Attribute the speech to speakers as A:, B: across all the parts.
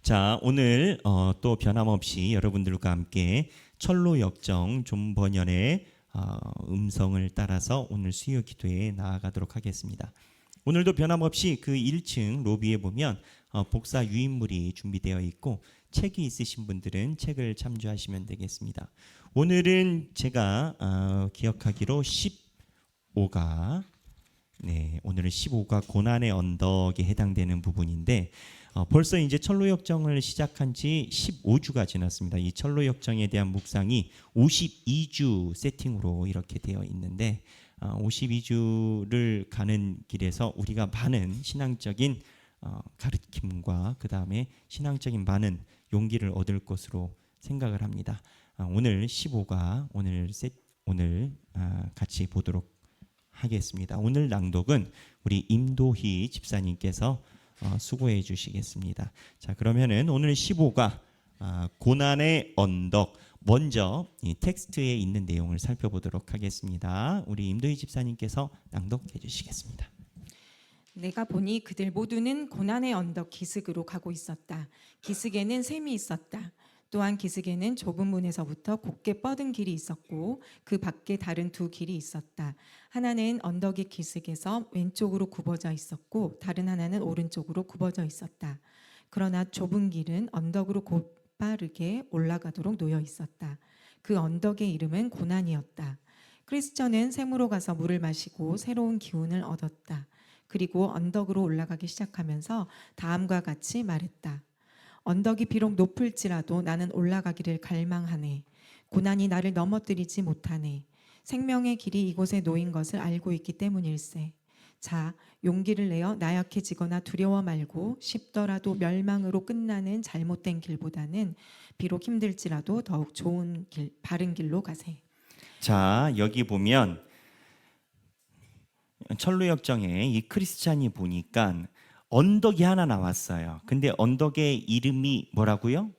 A: 자, 오늘 또 변함없이 여러분들과 함께 철로 역정 존버년의 음성을 따라서 오늘 수요 기도에 나아가도록 하겠습니다. 오늘도 변함없이 그 1층 로비에 보면 복사 유인물이 준비되어 있고 책이 있으신 분들은 책을 참조하시면 되겠습니다. 오늘은 제가 기억하기로 15가 오늘은 15가 고난의 언덕에 해당되는 부분인데 벌써 이제 철로역정을 시작한 지 15주가 지났습니다. 이 철로역정에 대한 묵상이 52주 세팅으로 이렇게 되어 있는데 52주를 가는 길에서 우리가 많은 신앙적인 가르침과 그 다음에 신앙적인 많은 용기를 얻을 것으로 생각을 합니다. 오늘 15가 오늘 같이 보도록 하겠습니다. 오늘 낭독은 우리 임도희 집사님께서 수고해 주시겠습니다. 자, 그러면은 오늘 15가 고난의 언덕, 먼저 이 텍스트에 있는 내용을 살펴보도록 하겠습니다. 우리 임도희 집사님께서 낭독해 주시겠습니다.
B: 내가 보니 그들 모두는 고난의 언덕 기슭으로 가고 있었다. 기슭에는 샘이 있었다. 또한 기슭에는 좁은 문에서부터 곧게 뻗은 길이 있었고 그 밖에 다른 두 길이 있었다. 하나는 언덕의 기슭에서 왼쪽으로 굽어져 있었고 다른 하나는 오른쪽으로 굽어져 있었다. 그러나 좁은 길은 언덕으로 곧바르게 올라가도록 놓여 있었다. 그 언덕의 이름은 고난이었다. 크리스천은 샘으로 가서 물을 마시고 새로운 기운을 얻었다. 그리고 언덕으로 올라가기 시작하면서 다음과 같이 말했다. 언덕이 비록 높을지라도 나는 올라가기를 갈망하네. 고난이 나를 넘어뜨리지 못하네. 생명의 길이 이곳에 놓인 것을 알고 있기 때문일세. 자, 용기를 내어 나약해지거나 두려워 말고 쉽더라도 멸망으로 끝나는 잘못된 길보다는 비록 힘들지라도 더욱 좋은 길, 바른 길로 가세.
A: 자, 여기 보면 철로역정에 이 크리스찬이 보니까 언덕이 하나 나왔어요. 근데 언덕의 이름이 뭐라고요?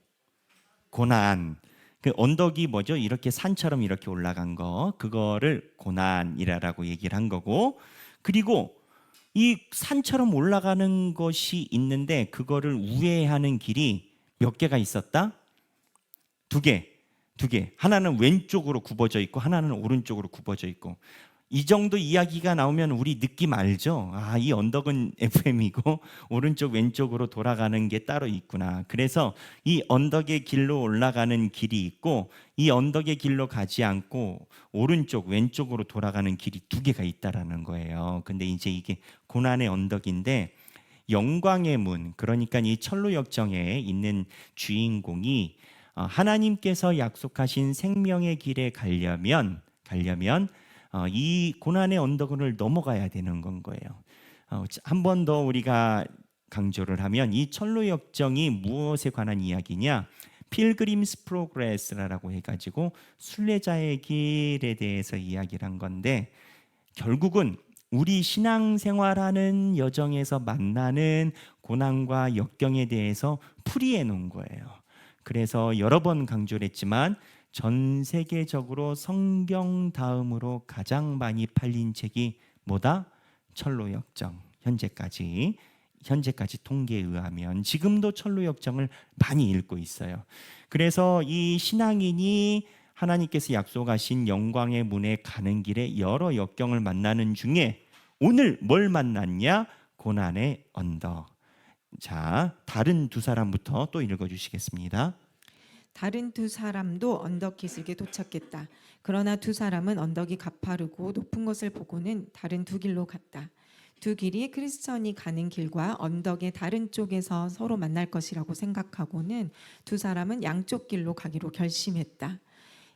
A: 고난. 그 언덕이 뭐죠? 이렇게 산처럼 이렇게 올라간 거, 그거를 고난이라고 얘기를 한 거고, 그리고 이 산처럼 올라가는 것이 있는데 그거를 우회하는 길이 몇 개가 있었다? 두 개. 하나는 왼쪽으로 굽어져 있고 하나는 오른쪽으로 굽어져 있고. 이 정도 이야기가 나오면 우리 느낌 알죠? 이 언덕은 FM이고 오른쪽 왼쪽으로 돌아가는 게 따로 있구나. 그래서 이 언덕의 길로 올라가는 길이 있고 이 언덕의 길로 가지 않고 오른쪽 왼쪽으로 돌아가는 길이 두 개가 있다라는 거예요. 근데 이제 이게 고난의 언덕인데 영광의 문, 그러니까 이 철로역정에 있는 주인공이 하나님께서 약속하신 생명의 길에 가려면 이 고난의 언덕을 넘어가야 되는 건 거예요. 한 번 더 우리가 강조를 하면 이 철로역정이 무엇에 관한 이야기냐? 필그림스 프로그레스라고 해가지고 순례자의 길에 대해서 이야기를 한 건데 결국은 우리 신앙생활하는 여정에서 만나는 고난과 역경에 대해서 풀이해 놓은 거예요. 그래서 여러 번 강조를 했지만 전 세계적으로 성경 다음으로 가장 많이 팔린 책이 뭐다? 철로역정. 현재까지 통계에 의하면 지금도 철로역정을 많이 읽고 있어요. 그래서 이 신앙인이 하나님께서 약속하신 영광의 문에 가는 길에 여러 역경을 만나는 중에 오늘 뭘 만났냐? 고난의 언덕. 자, 다른 두 사람부터 또 읽어주시겠습니다.
B: 다른 두 사람도 언덕 기슭에 도착했다. 그러나 두 사람은 언덕이 가파르고 높은 것을 보고는 다른 두 길로 갔다. 두 길이 크리스천이 가는 길과 언덕의 다른 쪽에서 서로 만날 것이라고 생각하고는 두 사람은 양쪽 길로 가기로 결심했다.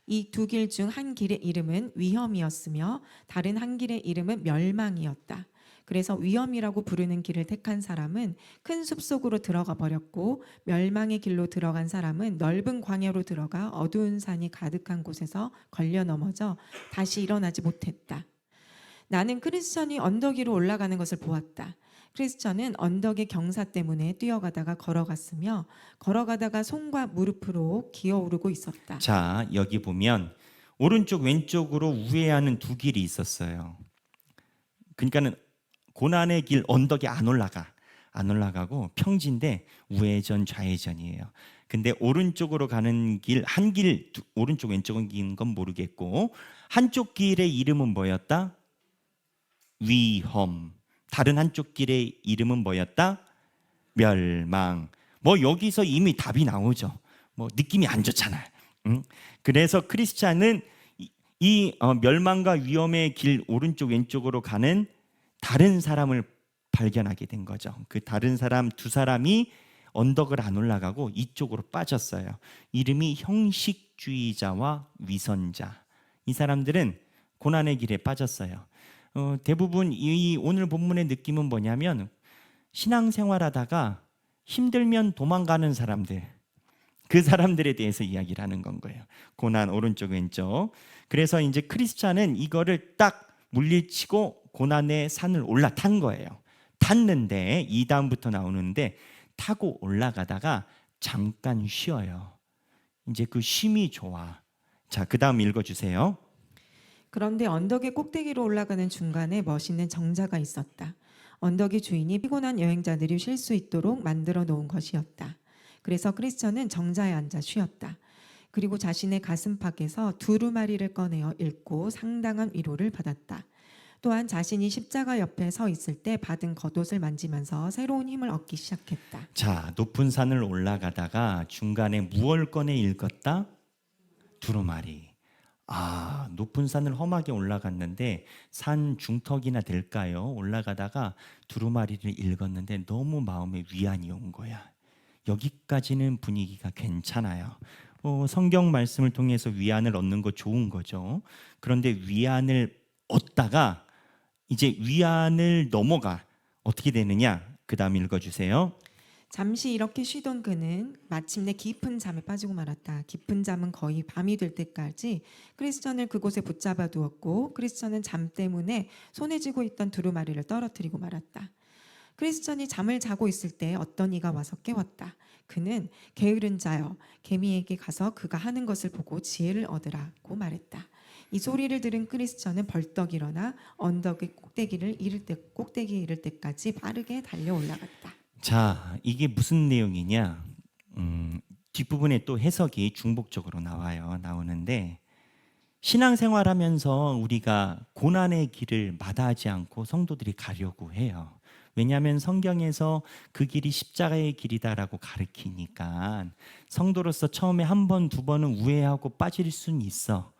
B: 이 두 길 중 한 길의 이름은 위험이었으며 다른 한 길의 이름은 멸망이었다. 그래서 위험이라고 부르는 길을 택한 사람은 큰 숲속으로 들어가 버렸고 멸망의 길로 들어간 사람은 넓은 광야로 들어가 어두운 산이 가득한 곳에서 걸려 넘어져 다시 일어나지 못했다. 나는 크리스천이 언덕 위로 올라가는 것을 보았다. 크리스천은 언덕의 경사 때문에 뛰어가다가 걸어갔으며 걸어가다가 손과 무릎으로 기어오르고 있었다.
A: 자, 여기 보면 오른쪽 왼쪽으로 우회하는 두 길이 있었어요. 그러니까는 고난의 길 언덕에 안 올라가. 안 올라가고 평지인데 우회전 좌회전이에요. 근데 오른쪽으로 가는 길, 한 길 오른쪽 왼쪽은 긴 건 모르겠고 한쪽 길의 이름은 뭐였다? 위험. 다른 한쪽 길의 이름은 뭐였다? 멸망. 뭐 여기서 이미 답이 나오죠. 뭐 느낌이 안 좋잖아요. 그래서 크리스찬은 멸망과 위험의 길 오른쪽 왼쪽으로 가는 다른 사람을 발견하게 된 거죠. 그 다른 사람 두 사람이 언덕을 안 올라가고 이쪽으로 빠졌어요. 이름이 형식주의자와 위선자. 이 사람들은 고난의 길에 빠졌어요. 대부분 이 오늘 본문의 느낌은 뭐냐면 신앙생활하다가 힘들면 도망가는 사람들, 그 사람들에 대해서 이야기를 하는 건 거예요. 고난 오른쪽 왼쪽. 그래서 이제 크리스찬은 이거를 딱 물리치고 고난의 산을 올라탄 거예요. 탔는데 이 다음부터 나오는데 타고 올라가다가 잠깐 쉬어요. 이제 그 쉼이 좋아. 자, 그 다음 읽어주세요.
B: 그런데 언덕의 꼭대기로 올라가는 중간에 멋있는 정자가 있었다. 언덕의 주인이 피곤한 여행자들이 쉴 수 있도록 만들어 놓은 것이었다. 그래서 크리스천은 정자에 앉아 쉬었다. 그리고 자신의 가슴팍에서 두루마리를 꺼내어 읽고 상당한 위로를 받았다. 또한 자신이 십자가 옆에 서 있을 때 받은 겉옷을 만지면서 새로운 힘을 얻기 시작했다.
A: 자, 높은 산을 올라가다가 중간에 무얼 꺼내 읽었다? 두루마리. 높은 산을 험하게 올라갔는데 산 중턱이나 될까요? 올라가다가 두루마리를 읽었는데 너무 마음에 위안이 온 거야. 여기까지는 분위기가 괜찮아요. 성경 말씀을 통해서 위안을 얻는 거 좋은 거죠. 그런데 위안을 얻다가 이제 위안을 넘어가 어떻게 되느냐? 그 다음 읽어주세요.
B: 잠시 이렇게 쉬던 그는 마침내 깊은 잠에 빠지고 말았다. 깊은 잠은 거의 밤이 될 때까지 크리스천을 그곳에 붙잡아 두었고 크리스천은 잠 때문에 손에 쥐고 있던 두루마리를 떨어뜨리고 말았다. 크리스천이 잠을 자고 있을 때 어떤 이가 와서 깨웠다. 그는 게으른 자여 개미에게 가서 그가 하는 것을 보고 지혜를 얻으라고 말했다. 이 소리를 들은 크리스천은 벌떡 일어나 언덕의 꼭대기에 이를 때까지 빠르게 달려 올라갔다.
A: 자, 이게 무슨 내용이냐? 뒷부분에 또 해석이 중복적으로 나오는데 신앙생활하면서 우리가 고난의 길을 마다하지 않고 성도들이 가려고 해요. 왜냐하면 성경에서 그 길이 십자가의 길이다라고 가르치니까 성도로서 처음에 한 번, 두 번은 우회하고 빠질 수는 있어.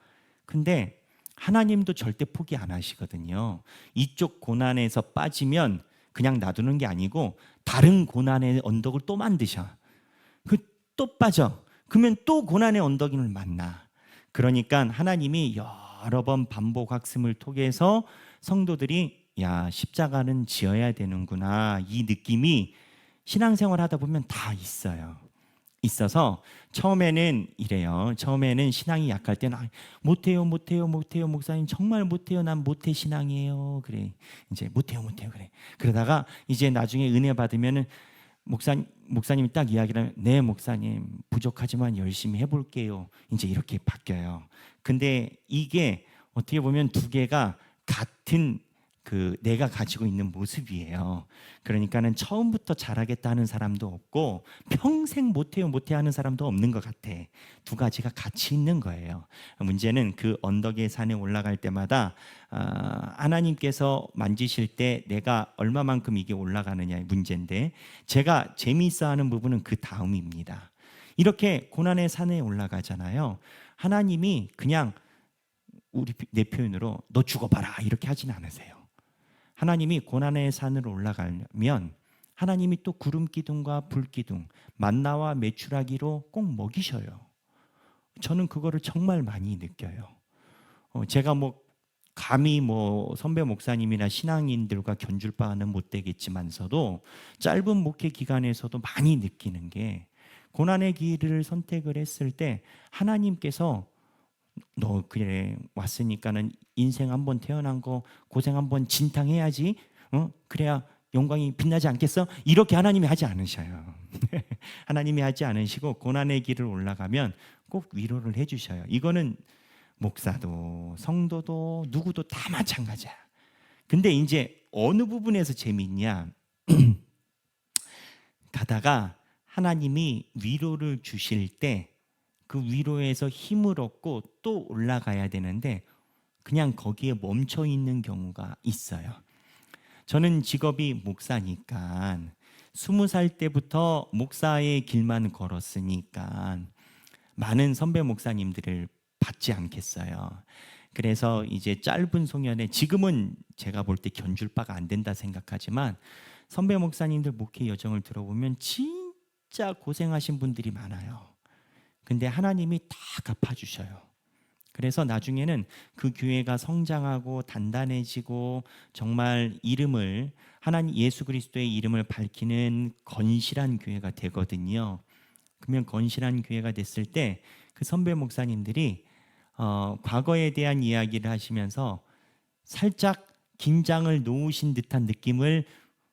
A: 근데 하나님도 절대 포기 안 하시거든요. 이쪽 고난에서 빠지면 그냥 놔두는 게 아니고 다른 고난의 언덕을 또 만드셔. 또 빠져. 그러면 또 고난의 언덕을 만나. 그러니까 하나님이 여러 번 반복 학습을 통해서 성도들이 야, 십자가는 지어야 되는구나. 이 느낌이 신앙생활 하다 보면 다 있어서 처음에는 이래요. 처음에는 신앙이 약할 때는 못해요 목사님 정말 못해요. 난 못해 신앙이에요. 그래 이제 못해요 그래. 그러다가 이제 나중에 은혜 받으면은 목사님이 딱 이야기를 하면 네 목사님 부족하지만 열심히 해볼게요. 이제 이렇게 바뀌어요. 근데 이게 어떻게 보면 두 개가 같은 내가 가지고 있는 모습이에요. 그러니까는 처음부터 잘하겠다 하는 사람도 없고 평생 못해요 하는 사람도 없는 것 같아. 두 가지가 같이 있는 거예요. 문제는 그 언덕의 산에 올라갈 때마다 하나님께서 만지실 때 내가 얼마만큼 이게 올라가느냐의 문제인데 제가 재미있어하는 부분은 그 다음입니다. 이렇게 고난의 산에 올라가잖아요. 하나님이 그냥 내 표현으로 너 죽어봐라 이렇게 하진 않으세요. 하나님이 고난의 산으로 올라가면 하나님이 또 구름 기둥과 불 기둥, 만나와 메추라기로 꼭 먹이셔요. 저는 그거를 정말 많이 느껴요. 제가 감히 선배 목사님이나 신앙인들과 견줄 바는 못 되겠지만서도 짧은 목회 기간에서도 많이 느끼는 게 고난의 길을 선택을 했을 때 하나님께서 너 그래 왔으니까는 인생 한번 태어난 거 고생 한번 진탕해야지. 그래야 영광이 빛나지 않겠어? 이렇게 하나님이 하지 않으셔요. 하나님이 하지 않으시고 고난의 길을 올라가면 꼭 위로를 해주셔요. 이거는 목사도 성도도 누구도 다 마찬가지야. 근데 이제 어느 부분에서 재미있냐? 가다가 하나님이 위로를 주실 때 그 위로에서 힘을 얻고 또 올라가야 되는데 그냥 거기에 멈춰 있는 경우가 있어요. 저는 직업이 목사니까 20살 때부터 목사의 길만 걸었으니까 많은 선배 목사님들을 받지 않겠어요. 그래서 이제 짧은 소년에 지금은 제가 볼 때 견줄 바가 안 된다 생각하지만 선배 목사님들 목회 여정을 들어보면 진짜 고생하신 분들이 많아요. 근데 하나님이 다 갚아주셔요. 그래서 나중에는 그 교회가 성장하고 단단해지고 정말 이름을 하나님 예수 그리스도의 이름을 밝히는 건실한 교회가 되거든요. 그러면 건실한 교회가 됐을 때 그 선배 목사님들이 과거에 대한 이야기를 하시면서 살짝 긴장을 놓으신 듯한 느낌을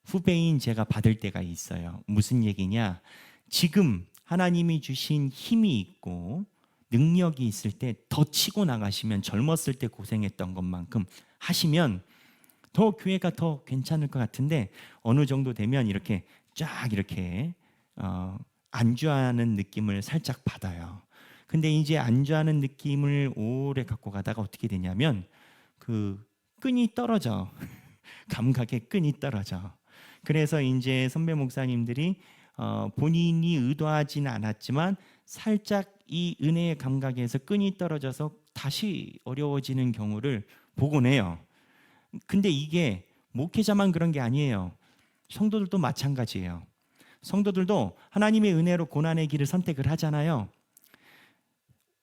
A: 후배인 제가 받을 때가 있어요. 무슨 얘기냐? 지금 하나님이 주신 힘이 있고 능력이 있을 때 더 치고 나가시면 젊었을 때 고생했던 것만큼 하시면 더 교회가 더 괜찮을 것 같은데 어느 정도 되면 이렇게 쫙 이렇게 안주하는 느낌을 살짝 받아요. 근데 이제 안주하는 느낌을 오래 갖고 가다가 어떻게 되냐면 그 끈이 떨어져. 감각의 끈이 떨어져. 그래서 이제 선배 목사님들이 본인이 의도하지는 않았지만 살짝 이 은혜의 감각에서 끈이 떨어져서 다시 어려워지는 경우를 보곤 해요. 근데 이게 목회자만 그런 게 아니에요. 성도들도 마찬가지예요. 성도들도 하나님의 은혜로 고난의 길을 선택을 하잖아요.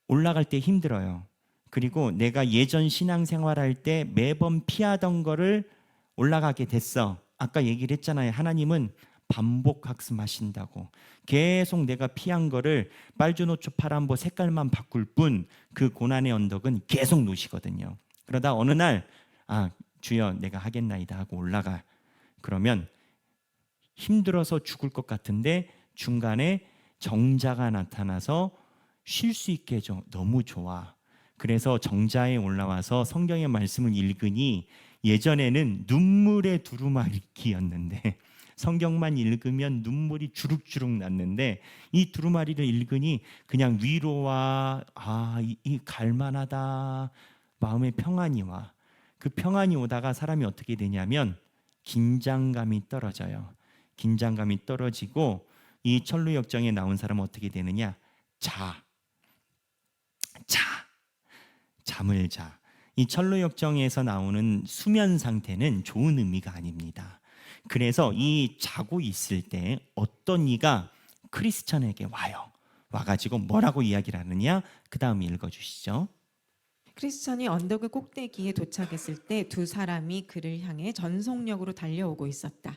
A: 올라갈 때 힘들어요. 그리고 내가 예전 신앙생활할 때 매번 피하던 거를 올라가게 됐어. 아까 얘기를 했잖아요. 하나님은 반복 학습하신다고. 계속 내가 피한 거를 빨주노초 파란보 색깔만 바꿀 뿐 그 고난의 언덕은 계속 놓으시거든요. 그러다 어느 날 주여 내가 하겠나이다 하고 올라가. 그러면 힘들어서 죽을 것 같은데 중간에 정자가 나타나서 쉴 수 있게 해줘. 너무 좋아. 그래서 정자에 올라와서 성경의 말씀을 읽으니 예전에는 눈물의 두루마기였는데 성경만 읽으면 눈물이 주룩주룩 났는데 이 두루마리를 읽으니 그냥 위로와 이 갈만하다 마음의 평안이 와. 그 평안이 오다가 사람이 어떻게 되냐면 긴장감이 떨어져요. 긴장감이 떨어지고 이 천루역정에 나온 사람은 어떻게 되느냐? 잠을 자. 이 천루역정에서 나오는 수면 상태는 좋은 의미가 아닙니다. 그래서 이 자고 있을 때 어떤 이가 크리스천에게 와요. 와가지고 뭐라고 이야기를 하느냐? 그 다음 읽어주시죠.
B: 크리스천이 언덕의 꼭대기에 도착했을 때 두 사람이 그를 향해 전속력으로 달려오고 있었다.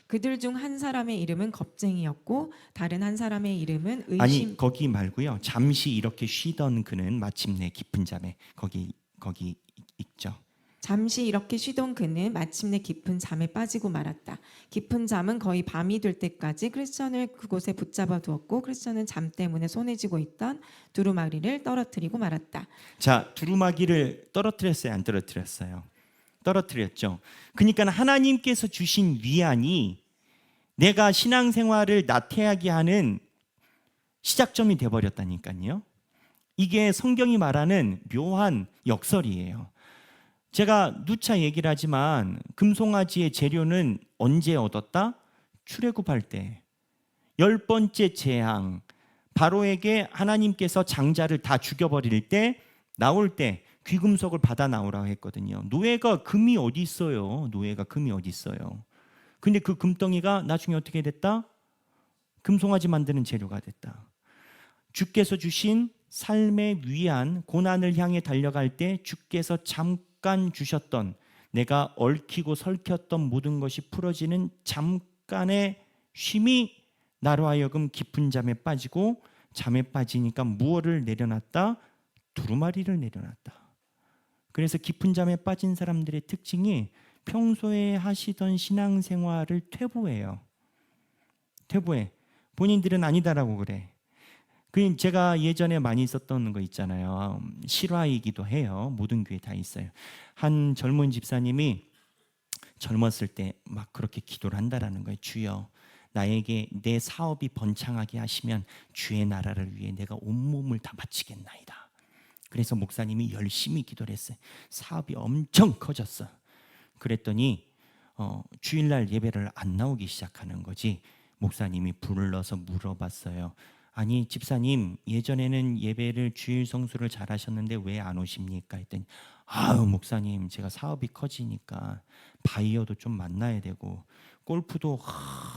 B: 그들 중 한 사람의 이름은 겁쟁이였고 다른 한 사람의 이름은 의심.
A: 아니 거기 말고요. 잠시 이렇게 쉬던 그는 마침내 깊은 잠에 거기 있죠.
B: 잠시 이렇게 쉬던 그는 마침내 깊은 잠에 빠지고 말았다. 깊은 잠은 거의 밤이 될 때까지 크리스천을 그곳에 붙잡아 두었고 크리스천은 잠 때문에 손에 쥐고 있던 두루마리를 떨어뜨리고 말았다.
A: 자, 두루마기를 떨어뜨렸어요? 안 떨어뜨렸어요? 떨어뜨렸죠. 그러니까 하나님께서 주신 위안이 내가 신앙생활을 나태하게 하는 시작점이 돼버렸다니까요. 이게 성경이 말하는 묘한 역설이에요. 제가 누차 얘기를 하지만 금송아지의 재료는 언제 얻었다? 출애굽할 때. 10번째 재앙, 바로에게 하나님께서 장자를 다 죽여버릴 때 나올 때 귀금속을 받아 나오라고 했거든요. 노예가 금이 어디 있어요? 노예가 금이 어디 있어요? 근데 그 금덩이가 나중에 어떻게 됐다? 금송아지 만드는 재료가 됐다. 주께서 주신 삶의 위안, 고난을 향해 달려갈 때 주께서 잠깐 주셨던 내가 얽히고 설켰던 모든 것이 풀어지는 잠깐의 쉼이 나로 하여금 깊은 잠에 빠지고 잠에 빠지니까 무엇을 내려놨다? 두루마리를 내려놨다. 그래서 깊은 잠에 빠진 사람들의 특징이 평소에 하시던 신앙생활을 퇴보해요. 퇴보해. 본인들은 아니다라고 그래. 그 제가 예전에 많이 썼던 거 있잖아요. 실화이기도 해요. 모든 교회 다 있어요. 한 젊은 집사님이 젊었을 때 막 그렇게 기도를 한다라는 거예요. 주여, 나에게 내 사업이 번창하게 하시면 주의 나라를 위해 내가 온몸을 다 바치겠나이다. 그래서 목사님이 열심히 기도를 했어요. 사업이 엄청 커졌어. 그랬더니 주일날 예배를 안 나오기 시작하는 거지. 목사님이 불러서 물어봤어요. 아니 집사님, 예전에는 예배를 주일 성수를 잘 하셨는데 왜 안 오십니까? 했더니 아유 목사님, 제가 사업이 커지니까 바이어도 좀 만나야 되고 골프도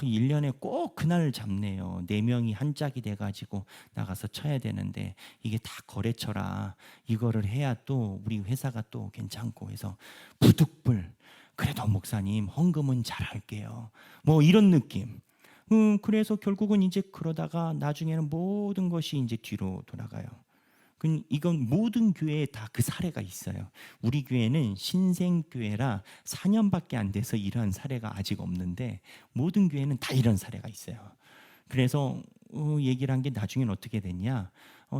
A: 1년에 꼭 그날 잡네요. 4명이 한 짝이 돼가지고 나가서 쳐야 되는데 이게 다 거래처라 이거를 해야 또 우리 회사가 또 괜찮고 해서 부득불 그래도 목사님 헌금은 잘 할게요. 뭐 이런 느낌. 그래서 결국은 이제 그러다가 나중에는 모든 것이 이제 뒤로 돌아가요. 이건 모든 교회에 다 그 사례가 있어요. 우리 교회는 신생교회라 4년밖에 안 돼서 이러한 사례가 아직 없는데 모든 교회는 다 이런 사례가 있어요. 그래서 얘기를 한 게 나중엔 어떻게 됐냐?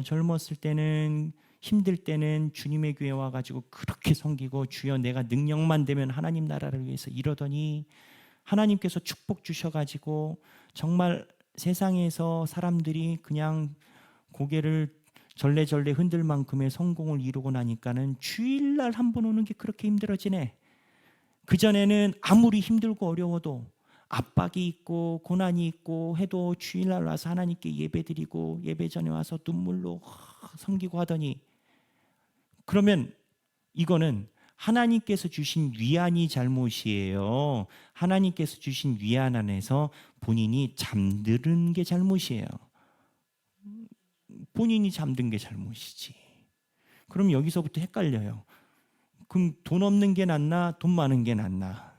A: 젊었을 때는 힘들 때는 주님의 교회 와가지고 그렇게 섬기고 주여 내가 능력만 되면 하나님 나라를 위해서 이러더니 하나님께서 축복 주셔가지고 정말 세상에서 사람들이 그냥 고개를 절레절레 흔들 만큼의 성공을 이루고 나니까는 주일날 한 번 오는 게 그렇게 힘들어지네. 그전에는 아무리 힘들고 어려워도 압박이 있고 고난이 있고 해도 주일날 와서 하나님께 예배드리고 예배 전에 와서 눈물로 섬기고 하더니, 그러면 이거는 하나님께서 주신 위안이 잘못이에요. 하나님께서 주신 위안 안에서 본인이 잠드는 게 잘못이에요. 본인이 잠든 게 잘못이지. 그럼 여기서부터 헷갈려요. 그럼 돈 없는 게 낫나 돈 많은 게 낫나?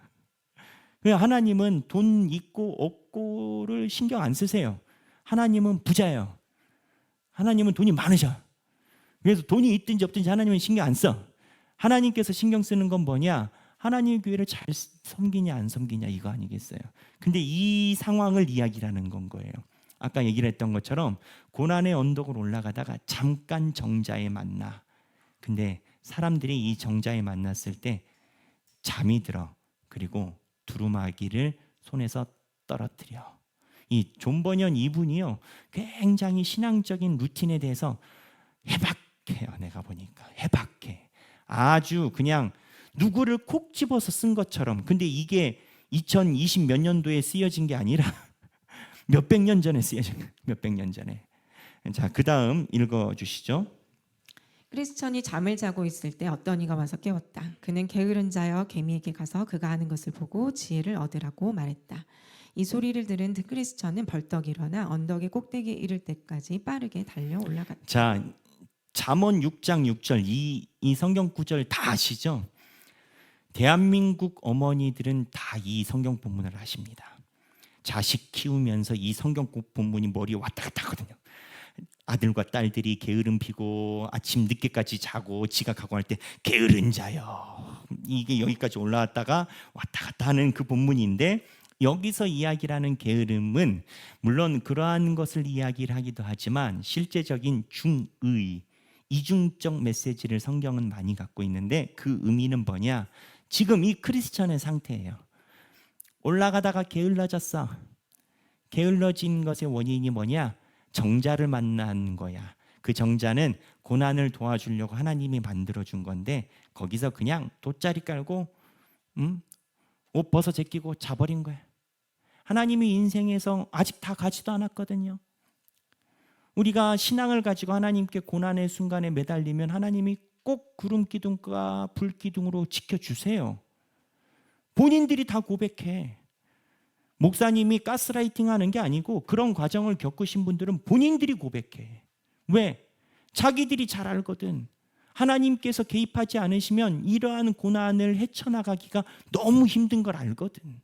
A: 하나님은 돈 있고 없고를 신경 안 쓰세요. 하나님은 부자예요. 하나님은 돈이 많으셔. 그래서 돈이 있든지 없든지 하나님은 신경 안 써. 하나님께서 신경 쓰는 건 뭐냐? 하나님의 교회를 잘 섬기냐 안 섬기냐 이거 아니겠어요? 근데 이 상황을 이야기하는 건 거예요. 아까 얘기를 했던 것처럼 고난의 언덕을 올라가다가 잠깐 정자에 만나. 근데 사람들이 이 정자에 만났을 때 잠이 들어. 그리고 두루마기를 손에서 떨어뜨려. 이 존 버년 이분이요, 굉장히 신앙적인 루틴에 대해서 해박해요. 내가 보니까 해박해. 아주 그냥 누구를 콕 집어서 쓴 것처럼. 근데 이게 2020 몇 년도에 쓰여진 게 아니라 몇백 년 전에 쓰여진 거예요. 몇백 년 전에. 자, 그 다음 읽어주시죠.
B: 크리스천이 잠을 자고 있을 때 어떤 이가 와서 깨웠다. 그는 게으른 자여 개미에게 가서 그가 하는 것을 보고 지혜를 얻으라고 말했다. 이 소리를 들은 크리스천은 벌떡 일어나 언덕의 꼭대기에 이를 때까지 빠르게 달려 올라갔다.
A: 자, 잠언 6장 6절 이 성경 구절 다 아시죠? 대한민국 어머니들은 다 이 성경 본문을 아십니다. 자식 키우면서 이 성경 본문이 머리에 왔다 갔다 하거든요. 아들과 딸들이 게으름 피고 아침 늦게까지 자고 지각하고 할 때 게으른 자여, 이게 여기까지 올라왔다가 왔다 갔다 하는 그 본문인데, 여기서 이야기를 게으름은 물론 그러한 것을 이야기를 하기도 하지만 실제적인 중의, 이중적 메시지를 성경은 많이 갖고 있는데, 그 의미는 뭐냐? 지금 이 크리스천의 상태예요. 올라가다가 게을러졌어. 게을러진 것의 원인이 뭐냐? 정자를 만난 거야. 그 정자는 고난을 도와주려고 하나님이 만들어준 건데, 거기서 그냥 돗자리 깔고 옷 벗어 제끼고 자버린 거야. 하나님이 인생에서 아직 다 가지도 않았거든요. 우리가 신앙을 가지고 하나님께 고난의 순간에 매달리면 하나님이 꼭 구름 기둥과 불 기둥으로 지켜주세요. 본인들이 다 고백해. 목사님이 가스라이팅 하는 게 아니고 그런 과정을 겪으신 분들은 본인들이 고백해. 왜? 자기들이 잘 알거든. 하나님께서 개입하지 않으시면 이러한 고난을 헤쳐나가기가 너무 힘든 걸 알거든.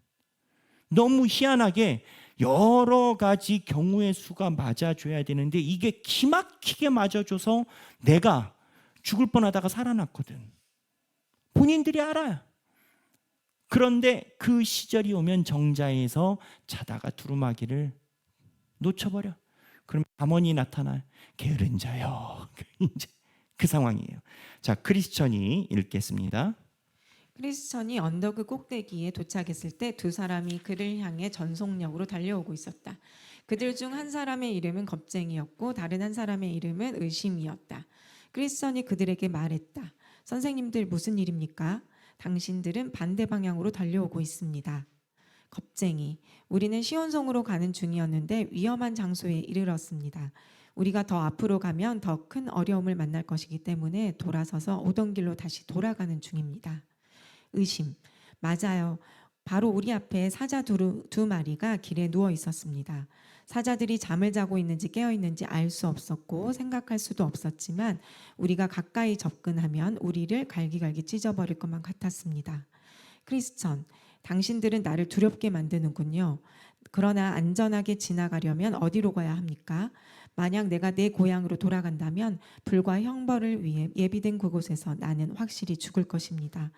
A: 너무 희한하게 여러 가지 경우의 수가 맞아줘야 되는데 이게 기막히게 맞아줘서 내가 죽을 뻔하다가 살아났거든. 본인들이 알아요. 그런데 그 시절이 오면 정자에서 자다가 두루마기를 놓쳐버려. 그럼 잠언이 나타나요. 게으른 자요. 이제 그 상황이에요. 자, 크리스천이 읽겠습니다.
B: 크리스천이 언덕 꼭대기에 도착했을 때 두 사람이 그를 향해 전속력으로 달려오고 있었다. 그들 중 한 사람의 이름은 겁쟁이였고 다른 한 사람의 이름은 의심이었다. 크리스천이 그들에게 말했다. 선생님들 무슨 일입니까? 당신들은 반대 방향으로 달려오고 있습니다. 겁쟁이, 우리는 시온성으로 가는 중이었는데 위험한 장소에 이르렀습니다. 우리가 더 앞으로 가면 더 큰 어려움을 만날 것이기 때문에 돌아서서 오던 길로 다시 돌아가는 중입니다. 의심, 맞아요. 바로 우리 앞에 사자 두 마리가 길에 누워 있었습니다. 사자들이 잠을 자고 있는지 깨어 있는지 알 수 없었고 생각할 수도 없었지만 우리가 가까이 접근하면 우리를 갈기갈기 찢어버릴 것만 같았습니다. 크리스천, 당신들은 나를 두렵게 만드는군요. 그러나 안전하게 지나가려면 어디로 가야 합니까? 만약 내가 내 고향으로 돌아간다면 불과 형벌을 위해 예비된 그곳에서 나는 확실히 죽을 것입니다.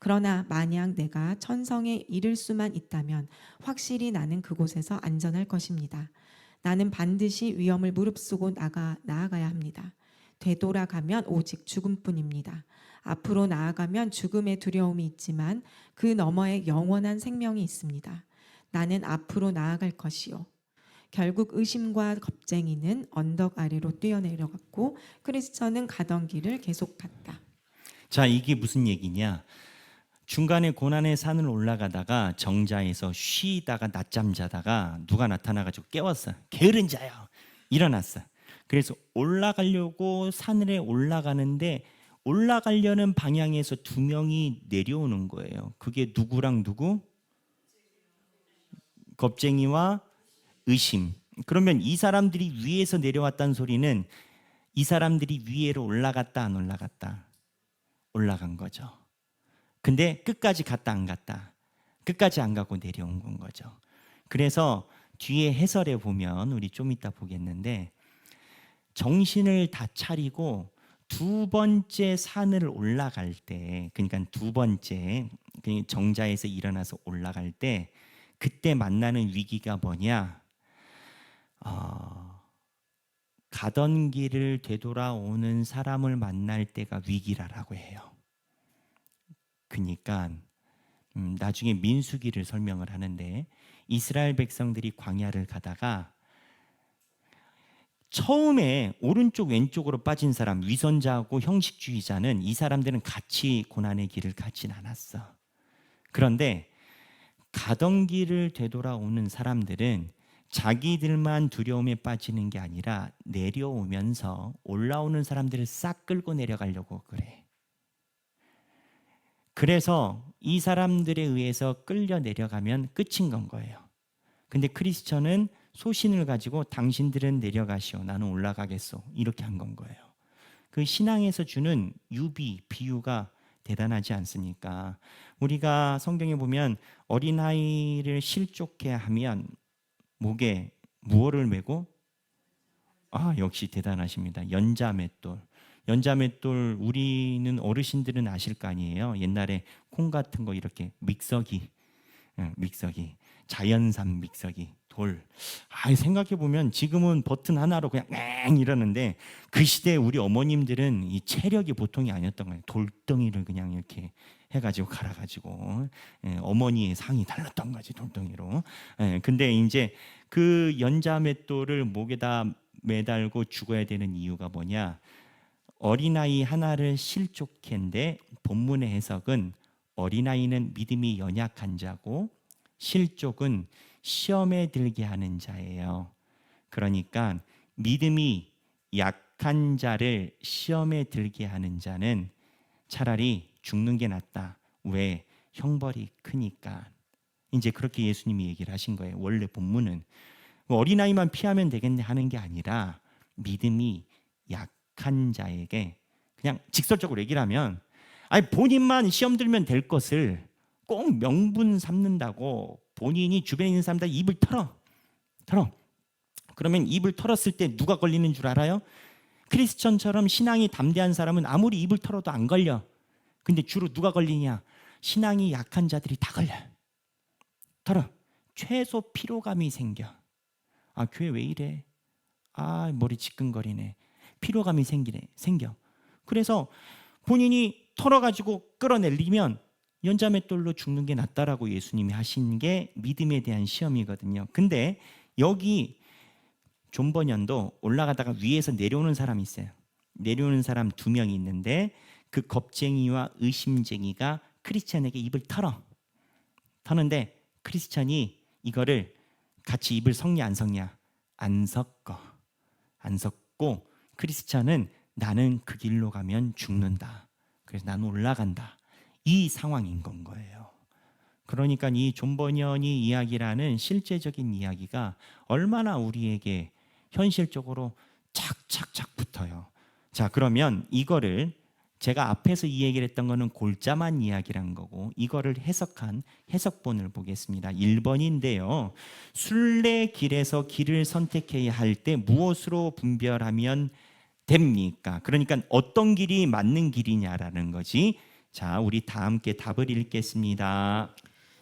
B: 그러나 만약 내가 천성에 이를 수만 있다면 확실히 나는 그곳에서 안전할 것입니다. 나는 반드시 위험을 무릅쓰고 나아가야 합니다. 되돌아가면 오직 죽음뿐입니다. 앞으로 나아가면 죽음의 두려움이 있지만 그 너머에 영원한 생명이 있습니다. 나는 앞으로 나아갈 것이요. 결국 의심과 겁쟁이는 언덕 아래로 뛰어내려갔고 크리스천은 가던 길을 계속 갔다.
A: 자, 이게 무슨 얘기냐? 중간에 고난의 산을 올라가다가 정자에서 쉬다가 낮잠 자다가 누가 나타나가지고 깨웠어. 게으른 자여, 일어났어. 그래서 올라가려고 산에 올라가는데 올라가려는 방향에서 두 명이 내려오는 거예요. 그게 누구랑 누구? 겁쟁이와 의심. 그러면 이 사람들이 위에서 내려왔다는 소리는 이 사람들이 위에로 올라갔다 안 올라갔다? 올라간 거죠. 근데 끝까지 갔다 안 갔다? 끝까지 안 가고 내려온 건 거죠. 그래서 뒤에 해설에 보면 우리 좀 이따 보겠는데 정신을 다 차리고 두 번째 산을 올라갈 때, 그러니까 두 번째 정자에서 일어나서 올라갈 때 그때 만나는 위기가 뭐냐? 가던 길을 되돌아오는 사람을 만날 때가 위기라라고 해요. 그러니까 나중에 민수기를 설명을 하는데 이스라엘 백성들이 광야를 가다가 처음에 오른쪽 왼쪽으로 빠진 사람, 위선자하고 형식주의자는 이 사람들은 같이 고난의 길을 가진 않았어. 그런데 가던 길을 되돌아오는 사람들은 자기들만 두려움에 빠지는 게 아니라 내려오면서 올라오는 사람들을 싹 끌고 내려가려고 그래. 그래서 이 사람들에 의해서 끌려 내려가면 끝인 건 거예요. 근데 크리스천은 소신을 가지고 당신들은 내려가시오, 나는 올라가겠소, 이렇게 한 건 거예요. 그 신앙에서 주는 유비, 비유가 대단하지 않습니까? 우리가 성경에 보면 어린아이를 실족해 하면 목에 무엇을 메고? 역시 대단하십니다. 연자맷돌. 연자맷돌 우리는 어르신들은 아실 거 아니에요. 옛날에 콩 같은 거 이렇게 믹서기, 자연산 믹서기, 돌. 생각해 보면 지금은 버튼 하나로 그냥 맹 이러는데 그 시대에 우리 어머님들은 이 체력이 보통이 아니었던 거예요. 돌덩이를 그냥 이렇게 해가지고 갈아가지고 어머니의 상이 달랐던 거지, 돌덩이로. 근데 이제 그 연자맷돌을 목에다 매달고 죽어야 되는 이유가 뭐냐? 어린아이 하나를 실족했는데 본문의 해석은 어린아이는 믿음이 연약한 자고 실족은 시험에 들게 하는 자예요. 그러니까 믿음이 약한 자를 시험에 들게 하는 자는 차라리 죽는 게 낫다. 왜? 형벌이 크니까. 이제 그렇게 예수님이 얘기를 하신 거예요. 원래 본문은 어린아이만 피하면 되겠네 하는 게 아니라 믿음이 약한 자에게 그냥 직설적으로 얘기를 하면 본인만 시험 들면 될 것을 꼭 명분 삼는다고 본인이 주변에 있는 사람들 입을 털어. 그러면 입을 털었을 때 누가 걸리는 줄 알아요? 크리스천처럼 신앙이 담대한 사람은 아무리 입을 털어도 안 걸려. 근데 주로 누가 걸리냐? 신앙이 약한 자들이 다 걸려. 털어. 최소 피로감이 생겨. 교회 왜 이래? 머리 지끈거리네. 피로감이 생겨. 그래서 본인이 털어가지고 끌어내리면 연자맷돌로 죽는 게 낫다라고 예수님이 하신 게 믿음에 대한 시험이거든요. 근데 여기 존 버년도 올라가다가 위에서 내려오는 사람이 있어요. 내려오는 사람 2명이 있는데 그 겁쟁이와 의심쟁이가 크리스찬에게 입을 터는데 크리스찬이 이거를 같이 입을 섞냐 안 섞냐? 안 섞어. 안 섞고 크리스찬은 나는 그 길로 가면 죽는다. 그래서 나는 올라간다. 이 상황인 건 거예요. 그러니까 이 존 버년이 이야기라는 실제적인 이야기가 얼마나 우리에게 현실적으로 착착착 붙어요. 자, 그러면 이거를 제가 앞에서 이 얘기를 했던 거는 골자만 이야기란 거고 이거를 해석한 해석본을 보겠습니다. 1번인데요. 순례길에서 길을 선택해야 할 때 무엇으로 분별하면 됩니까? 그러니까 어떤 길이 맞는 길이냐라는 거지. 자, 우리 다 함께 답을 읽겠습니다.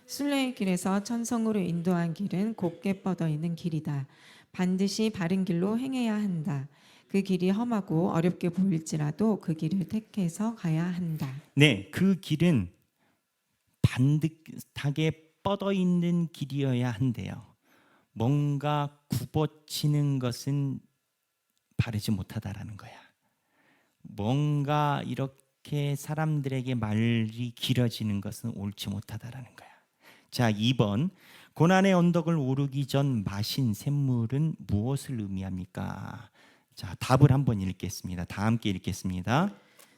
B: 순례의 길에서 천성으로 인도한 길은 곱게 뻗어 있는 길이다. 반드시 바른 길로 행해야 한다. 그 길이 험하고 어렵게 보일지라도 그 길을 택해서 가야 한다.
A: 네, 그 길은 반듯하게 뻗어 있는 길이어야 한대요. 뭔가 굽어치는 것은 바르지 못하다라는 거야. 뭔가 이렇게 사람들에게 말이 길어지는 것은 옳지 못하다라는 거야. 자, 2번. 고난의 언덕을 오르기 전 마신 샘물은 무엇을 의미합니까? 자, 답을 한번 읽겠습니다. 다 함께 읽겠습니다.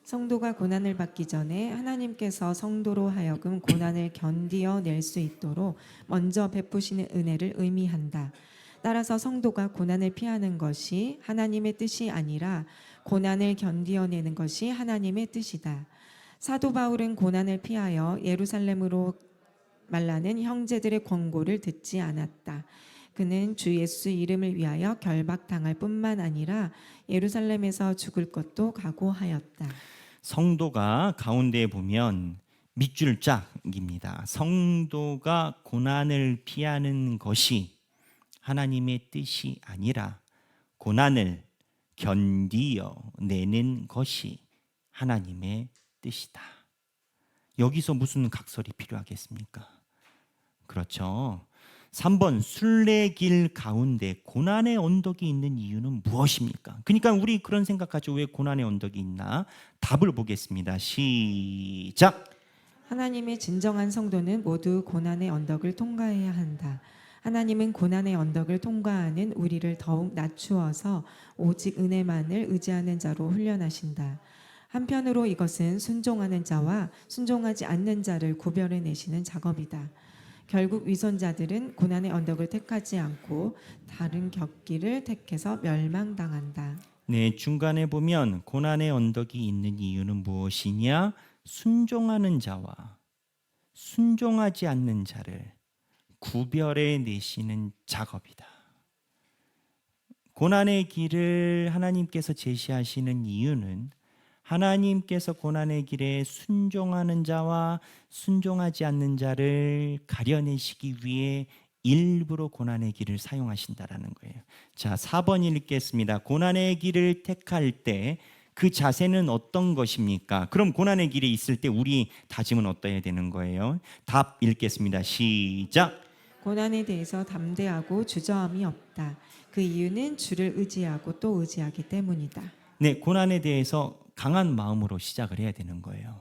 B: 성도가 고난을 받기 전에 하나님께서 성도로 하여금 고난을 견디어 낼 수 있도록 먼저 베푸시는 은혜를 의미한다. 따라서 성도가 고난을 피하는 것이 하나님의 뜻이 아니라 고난을 견디어내는 것이 하나님의 뜻이다. 사도 바울은 고난을 피하여 예루살렘으로 말라는 형제들의 권고를 듣지 않았다. 그는 주 예수 이름을 위하여 결박당할 뿐만 아니라 예루살렘에서 죽을 것도 각오하였다.
A: 성도가 가운데에 보면 밑줄 짝입니다. 성도가 고난을 피하는 것이 하나님의 뜻이 아니라 고난을 견디어내는 것이 하나님의 뜻이다. 여기서 무슨 각설이 필요하겠습니까? 그렇죠. 3번 순례길 가운데 고난의 언덕이 있는 이유는 무엇입니까? 그러니까 우리 그런 생각하죠. 왜 고난의 언덕이 있나? 답을 보겠습니다. 시작.
B: 하나님의 진정한 성도는 모두 고난의 언덕을 통과해야 한다. 하나님은 고난의 언덕을 통과하는 우리를 더욱 낮추어서 오직 은혜만을 의지하는 자로 훈련하신다. 한편으로 이것은 순종하는 자와 순종하지 않는 자를 구별해내시는 작업이다. 결국 위선자들은 고난의 언덕을 택하지 않고 다른 곁길을 택해서 멸망당한다.
A: 네, 중간에 보면 고난의 언덕이 있는 이유는 무엇이냐? 순종하는 자와 순종하지 않는 자를 구별해 내시는 작업이다. 고난의 길을 하나님께서 제시하시는 이유는 하나님께서 고난의 길에 순종하는 자와 순종하지 않는 자를 가려내시기 위해 일부러 고난의 길을 사용하신다라는 거예요. 자, 4번 읽겠습니다. 고난의 길을 택할 때 그 자세는 어떤 것입니까? 그럼 고난의 길에 있을 때 우리 다짐은 어떠해야 되는 거예요? 답 읽겠습니다. 시작.
B: 고난에 대해서 담대하고 주저함이 없다. 그 이유는 주를 의지하고 또 의지하기 때문이다.
A: 네, 고난에 대해서 강한 마음으로 시작을 해야 되는 거예요.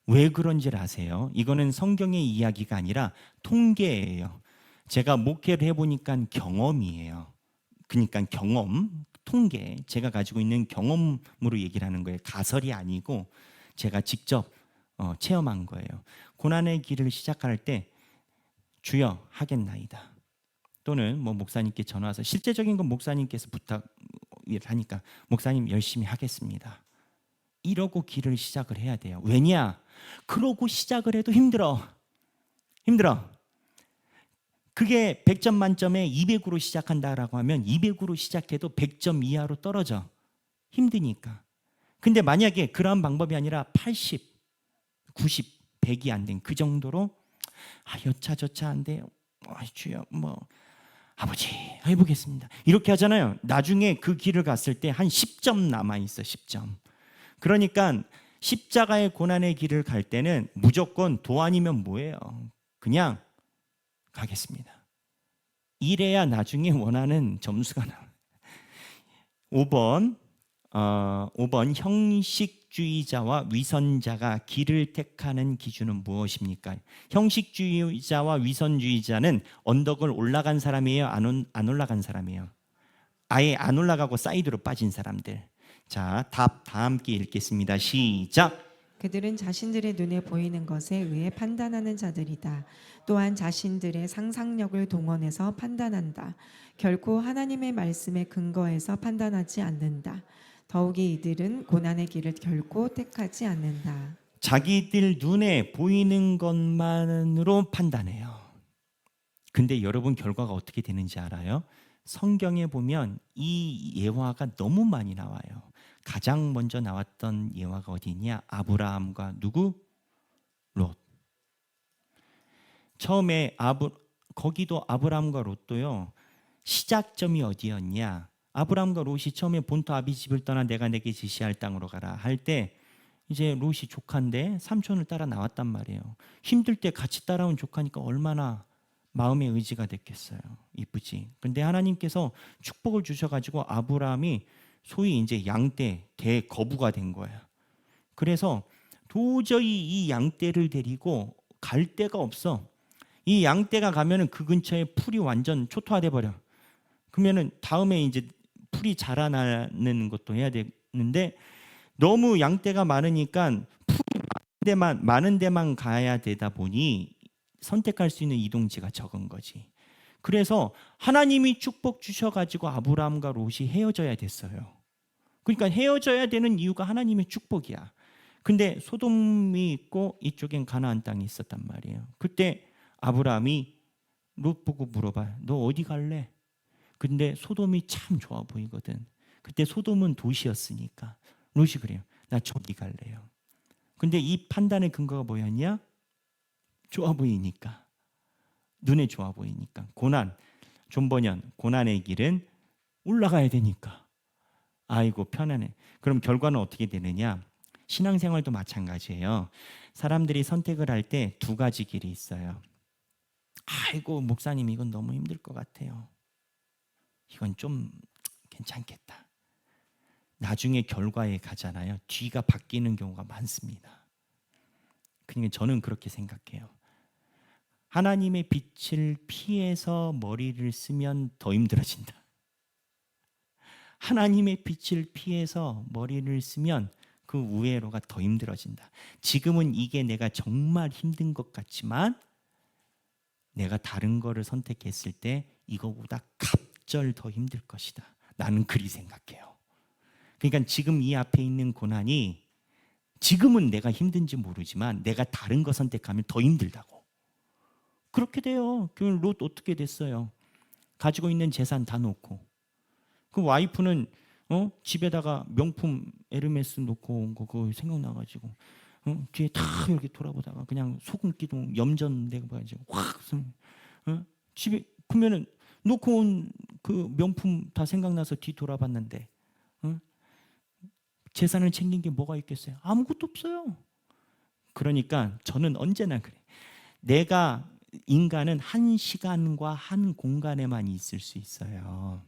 A: 왜 그런지 아세요? 이거는 성경의 이야기가 아니라 통계예요. 제가 목회를 해보니까 경험이에요. 그러니까 경험, 통계, 제가 가지고 있는 경험으로 얘기를 하는 거예요. 가설이 아니고 제가 직접 체험한 거예요. 고난의 길을 시작할 때 주여 하겠나이다. 또는 뭐 목사님께 전화 와서 실제적인 건 목사님께서 부탁을 하니까 목사님 열심히 하겠습니다. 이러고 길을 시작을 해야 돼요. 왜냐? 그러고 시작을 해도 힘들어. 그게 100점 만점에 200으로 시작한다라고 하면 200으로 시작해도 100점 이하로 떨어져. 힘드니까. 근데 만약에 그런 방법이 아니라 80, 90, 100이 안 된 그 정도로 여차저차 안 돼요. 주여 아버지 해보겠습니다. 이렇게 하잖아요. 나중에 그 길을 갔을 때 한 10점 남아있어. 10점. 그러니까 십자가의 고난의 길을 갈 때는 무조건 도 아니면 뭐예요? 그냥 가겠습니다. 이래야 나중에 원하는 점수가 나와요. 5번 형식주의자와 위선자가 길을 택하는 기준은 무엇입니까? 형식주의자와 위선주의자는 언덕을 올라간 사람이에요? 안 올라간 사람이에요? 아예 안 올라가고 사이드로 빠진 사람들. 자, 답 다 함께 읽겠습니다. 시작.
B: 그들은 자신들의 눈에 보이는 것에 의해 판단하는 자들이다. 또한 자신들의 상상력을 동원해서 판단한다. 결코 하나님의 말씀에 근거해서 판단하지 않는다. 더욱이 이들은 고난의 길을 결코 택하지 않는다.
A: 자기들 눈에 보이는 것만으로 판단해요. 근데 여러분 결과가 어떻게 되는지 알아요? 성경에 보면 이 예화가 너무 많이 나와요. 가장 먼저 나왔던 예화가 어디냐? 아브라함과 누구? 롯. 처음에 거기도 아브라함과 롯도요. 시작점이 어디였냐? 아브라함과 롯이 처음에 본토 아비 집을 떠나 내가 내게 지시할 땅으로 가라 할 때 이제 롯이 조카인데 삼촌을 따라 나왔단 말이에요. 힘들 때 같이 따라온 조카니까 얼마나 마음의 의지가 됐겠어요. 이쁘지. 근데 하나님께서 축복을 주셔가지고 아브라함이 소위 이제 양떼 대거부가 된 거예요. 그래서 도저히 이 양떼를 데리고 갈 데가 없어. 이 양떼가 가면은 그 근처에 풀이 완전 초토화돼 버려. 그러면은 다음에 이제 풀이 자라나는 것도 해야 되는데 너무 양떼가 많으니까 풀이 많은 데만 가야 되다 보니 선택할 수 있는 이동지가 적은 거지. 그래서 하나님이 축복 주셔가지고 아브라함과 롯이 헤어져야 됐어요. 그러니까 헤어져야 되는 이유가 하나님의 축복이야. 근데 소돔이 있고 이쪽엔 가나안 땅이 있었단 말이에요. 그때 아브라함이 롯 보고 물어봐요. 너 어디 갈래? 근데 소돔이 참 좋아 보이거든. 그때 소돔은 도시였으니까. 롯이 그래요. 나 저기 갈래요. 근데 이 판단의 근거가 뭐였냐? 좋아 보이니까. 눈에 좋아 보이니까. 고난, 존버년, 고난의 길은 올라가야 되니까. 아이고 편안해. 그럼 결과는 어떻게 되느냐? 신앙생활도 마찬가지예요. 사람들이 선택을 할 때 두 가지 길이 있어요. 아이고 목사님 이건 너무 힘들 것 같아요. 이건 좀 괜찮겠다. 나중에 결과에 가잖아요. 뒤가 바뀌는 경우가 많습니다. 그러니까 저는 그렇게 생각해요. 하나님의 빛을 피해서 머리를 쓰면 더 힘들어진다. 하나님의 빛을 피해서 머리를 쓰면 그 우회로가 더 힘들어진다. 지금은 이게 내가 정말 힘든 것 같지만 내가 다른 거를 선택했을 때 이거보다 갑절 더 힘들 것이다. 나는 그리 생각해요. 그러니까 지금 이 앞에 있는 고난이 지금은 내가 힘든지 모르지만 내가 다른 거 선택하면 더 힘들다고. 그렇게 돼요. 그럼 롯 어떻게 됐어요? 가지고 있는 재산 다 놓고 그 와이프는 집에다가 명품 에르메스 놓고 온 거 그거 생각나가지고 뒤에 다 이렇게 돌아보다가 그냥 소금 기둥 염전 내가지고 확 집에 그러면은 놓고 온 그 명품 다 생각나서 뒤 돌아봤는데 재산을 챙긴 게 뭐가 있겠어요? 아무것도 없어요. 그러니까 저는 언제나 그래. 인간은 한 시간과 한 공간에만 있을 수 있어요.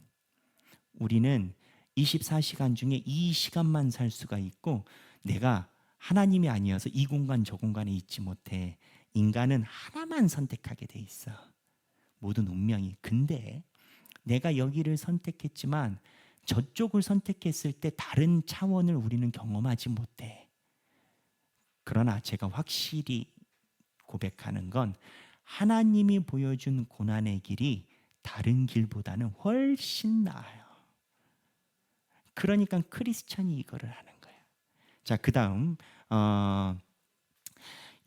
A: 우리는 24시간 중에 이 시간만 살 수가 있고 내가 하나님이 아니어서 이 공간 저 공간에 있지 못해. 인간은 하나만 선택하게 돼 있어. 모든 운명이. 근데 내가 여기를 선택했지만 저쪽을 선택했을 때 다른 차원을 우리는 경험하지 못해. 그러나 제가 확실히 고백하는 건 하나님이 보여준 고난의 길이 다른 길보다는 훨씬 나아요. 그러니까 크리스찬이 이거를 하는 거예요. 자, 그다음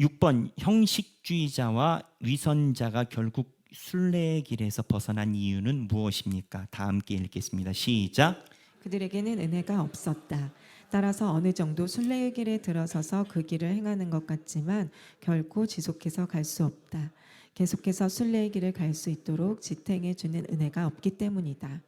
A: 6번 형식주의자와 위선자가 결국 순례의 길에서 벗어난 이유는 무엇입니까? 다 함께 읽겠습니다. 시작.
B: 그들에게는 은혜가 없었다. 따라서 어느 정도 순례의 길에 들어서서 그 길을 행하는 것 같지만 결코 지속해서 갈 수 없다. 계속해서 순례의 길을 갈 수 있도록 지탱해 주는 은혜가 없기 때문이다.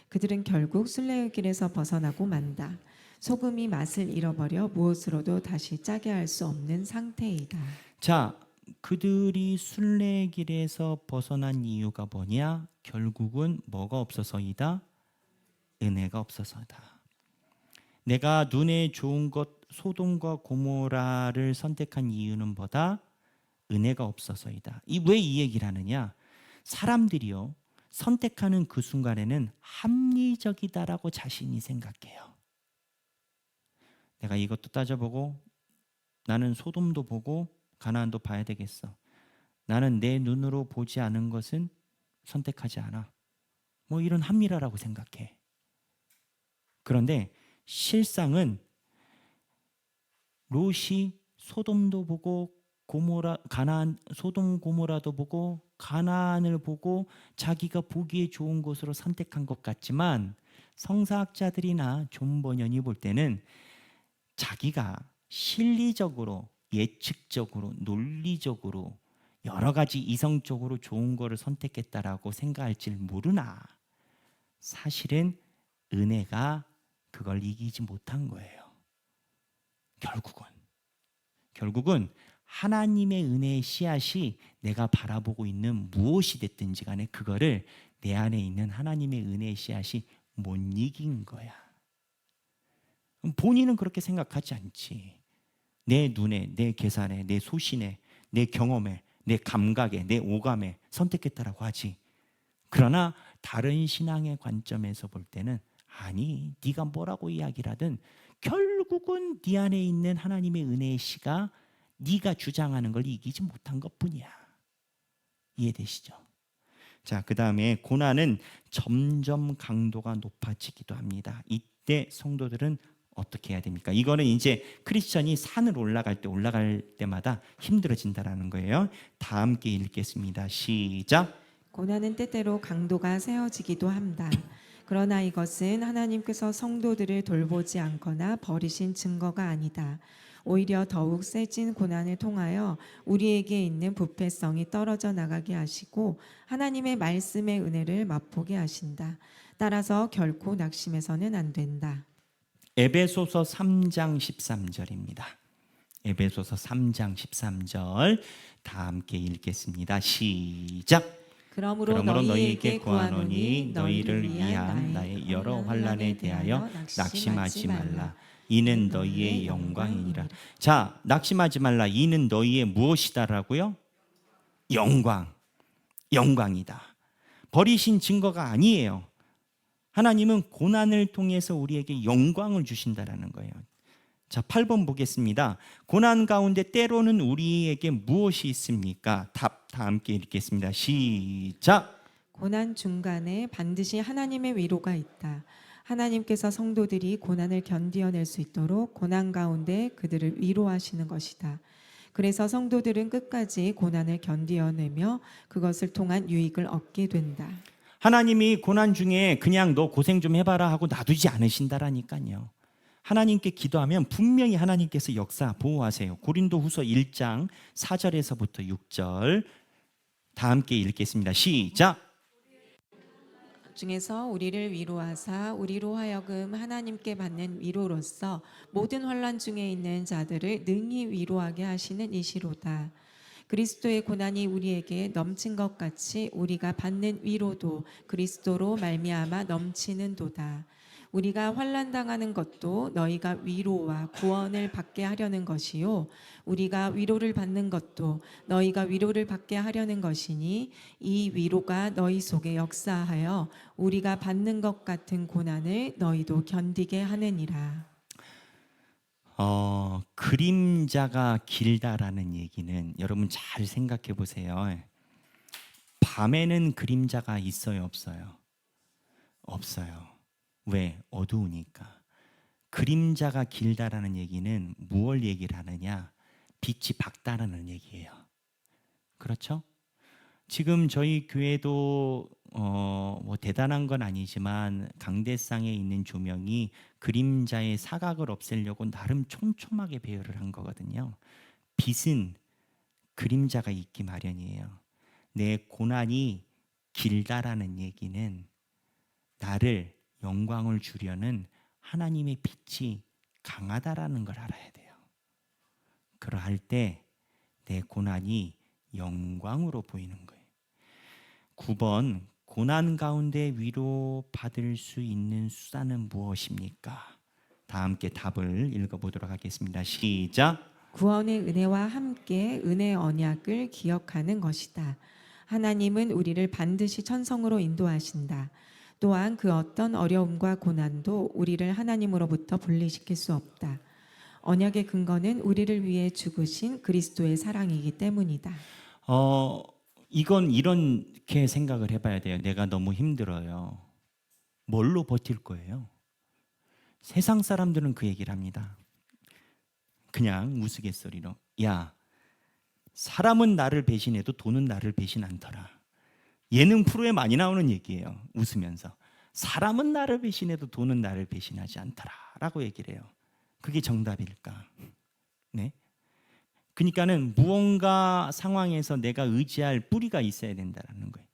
B: 그들은 결국 순례의 길에서 벗어나고 만다. 소금이 맛을 잃어버려 무엇으로도 다시 짜게 할 수 없는 상태이다.
A: 자, 그들이 순례길에서 벗어난 이유가 뭐냐? 결국은 뭐가 없어서이다? 은혜가 없어서다. 내가 눈에 좋은 것 소돔과 고모라를 선택한 이유는 뭐다? 은혜가 없어서이다. 왜 이 얘기를 하느냐? 사람들이요, 선택하는 그 순간에는 합리적이다라고 자신이 생각해요. 내가 이것도 따져보고 나는 소돔도 보고 가나안도 봐야 되겠어. 나는 내 눈으로 보지 않은 것은 선택하지 않아. 뭐 이런 합리라라고 생각해. 그런데 실상은 롯이 소돔도 보고 고모라 가나안 소돔 고모라도 보고 가나안을 보고 자기가 보기에 좋은 곳으로 선택한 것 같지만 성사학자들이나 존 버년이 볼 때는 자기가 실리적으로 예측적으로 논리적으로 여러 가지 이성적으로 좋은 거를 선택했다라고 생각할지 모르나 사실은 은혜가 그걸 이기지 못한 거예요. 결국은 하나님의 은혜의 씨앗이 내가 바라보고 있는 무엇이 됐든지 간에 그거를 내 안에 있는 하나님의 은혜의 씨앗이 못 이긴 거야. 본인은 그렇게 생각하지 않지. 내 눈에, 내 계산에, 내 소신에, 내 경험에, 내 감각에, 내 오감에 선택했다라고 하지. 그러나 다른 신앙의 관점에서 볼 때는 아니, 네가 뭐라고 이야기를 하든 결국은 네 안에 있는 하나님의 은혜의 씨가 네가 주장하는 걸 이기지 못한 것뿐이야. 이해되시죠? 자, 그 다음에 고난은 점점 강도가 높아지기도 합니다. 이때 성도들은 어떻게 해야 됩니까? 이거는 이제 크리스천이 산을 올라갈 때마다 힘들어진다라는 거예요. 다 함께 읽겠습니다. 시작.
B: 고난은 때때로 강도가 세어지기도 한다. 그러나 이것은 하나님께서 성도들을 돌보지 않거나 버리신 증거가 아니다. 오히려 더욱 세진 고난을 통하여 우리에게 있는 부패성이 떨어져 나가게 하시고 하나님의 말씀의 은혜를 맛보게 하신다. 따라서 결코 낙심해서는 안 된다.
A: 에베소서 3장 13절입니다. 에베소서 3장 13절 다 함께 읽겠습니다. 시작.
B: 그러므로
A: 너희에게 구하노니 너희를 위한 나의 여러 환난에 대하여 낙심하지 말라. 이는 너희의 영광이니라. 자, 낙심하지 말라. 이는 너희의 무엇이다라고요? 영광이다. 버리신 증거가 아니에요. 하나님은 고난을 통해서 우리에게 영광을 주신다라는 거예요. 자, 8번 보겠습니다. 고난 가운데 때로는 우리에게 무엇이 있습니까? 답 다 함께 읽겠습니다. 시작.
B: 고난 중간에 반드시 하나님의 위로가 있다. 하나님께서 성도들이 고난을 견디어낼 수 있도록 고난 가운데 그들을 위로하시는 것이다. 그래서 성도들은 끝까지 고난을 견디어내며 그것을 통한 유익을 얻게 된다.
A: 하나님이 고난 중에 그냥 너 고생 좀 해봐라 하고 놔두지 않으신다라니까요. 하나님께 기도하면 분명히 하나님께서 역사 보호하세요. 고린도후서 1장 4절에서부터 6절 다 함께 읽겠습니다. 시작.
B: 중에서 우리를 위로하사 우리로 하여금 하나님께 받는 위로로서 모든 환난 중에 있는 자들을 능히 위로하게 하시는 이시로다. 그리스도의 고난이 우리에게 넘친 것 같이 우리가 받는 위로도 그리스도로 말미암아 넘치는도다. 우리가 환난 당하는 것도 너희가 위로와 구원을 받게 하려는 것이요 우리가 위로를 받는 것도 너희가 위로를 받게 하려는 것이니 이 위로가 너희 속에 역사하여 우리가 받는 것 같은 고난을 너희도 견디게 하느니라.
A: 그림자가 길다라는 얘기는 여러분 잘 생각해 보세요. 밤에는 그림자가 있어요, 없어요? 없어요. 왜? 어두우니까. 그림자가 길다라는 얘기는 무엇 얘기를 하느냐? 빛이 밝다라는 얘기예요. 그렇죠? 지금 저희 교회도 뭐 대단한 건 아니지만 강대상에 있는 조명이 그림자의 사각을 없애려고 나름 촘촘하게 배열을 한 거거든요. 빛은 그림자가 있기 마련이에요. 내 고난이 길다라는 얘기는 나를 영광을 주려는 하나님의 빛이 강하다라는 걸 알아야 돼요. 그러할 때 내 고난이 영광으로 보이는 거예요. 9번, 고난 가운데 위로 받을 수 있는 수단은 무엇입니까? 다 함께 답을 읽어보도록 하겠습니다. 시작.
B: 구원의 은혜와 함께 은혜 언약을 기억하는 것이다. 하나님은 우리를 반드시 천성으로 인도하신다. 또한 그 어떤 어려움과 고난도 우리를 하나님으로부터 분리시킬 수 없다. 언약의 근거는 우리를 위해 죽으신 그리스도의 사랑이기 때문이다.
A: 이건 이렇게 생각을 해봐야 돼요. 내가 너무 힘들어요. 뭘로 버틸 거예요? 세상 사람들은 그 얘기를 합니다. 그냥 우스갯소리로, 야, 사람은 나를 배신해도 돈은 나를 배신 않더라. 예능 프로에 많이 나오는 얘기예요. 웃으면서. 사람은 나를 배신해도 돈은 나를 배신하지 않더라 라고 얘기를 해요. 그게 정답일까? 네. 그러니까는 무언가 상황에서 내가 의지할 뿌리가 있어야 된다는 거예요.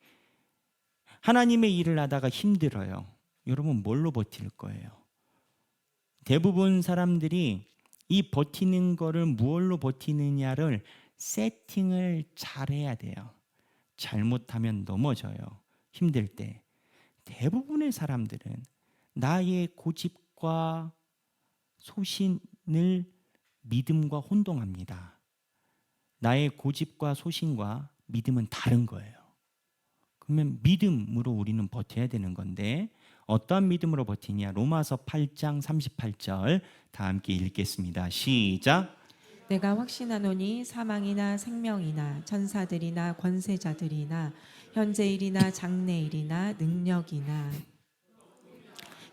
A: 하나님의 일을 하다가 힘들어요. 여러분 뭘로 버틸 거예요? 대부분 사람들이 이 버티는 거를 무엇로 버티느냐를 세팅을 잘해야 돼요. 잘못하면 넘어져요. 힘들 때. 대부분의 사람들은 나의 고집과 소신을 믿음과 혼동합니다. 나의 고집과 소신과 믿음은 다른 거예요. 그러면 믿음으로 우리는 버텨야 되는 건데 어떠한 믿음으로 버티냐? 로마서 8장 38절 다 함께 읽겠습니다. 시작.
B: 내가 확신하노니 사망이나 생명이나 천사들이나 권세자들이나 현재일이나 장래일이나 능력이나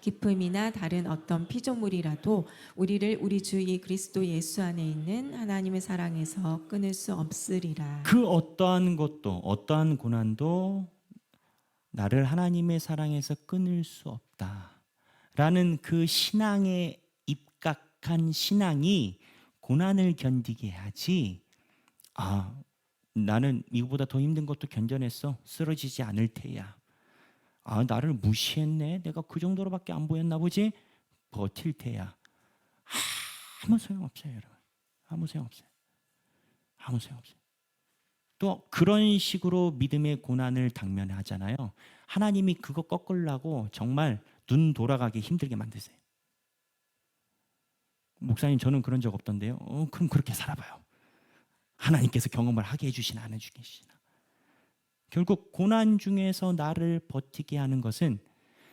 B: 기쁨이나 다른 어떤 피조물이라도 우리를 우리 주 그리스도 예수 안에 있는 하나님의 사랑에서 끊을 수 없으리라.
A: 그 어떠한 것도 어떠한 고난도 나를 하나님의 사랑에서 끊을 수 없다라는 그 신앙에 입각한 신앙이 고난을 견디게 하지. 나는 이거보다 더 힘든 것도 견뎌냈어. 쓰러지지 않을 테야. 나를 무시했네. 내가 그 정도로밖에 안 보였나 보지. 버틸 테야. 아무 소용없어요, 여러분. 아무 소용없어요. 아무 소용없어요. 또 그런 식으로 믿음의 고난을 당면하잖아요. 하나님이 그거 꺾으려고 정말 눈 돌아가게 힘들게 만드세요. 목사님, 저는 그런 적 없던데요. 그럼 그렇게 살아봐요. 하나님께서 경험을 하게 해주시나 안 해주시나. 결국 고난 중에서 나를 버티게 하는 것은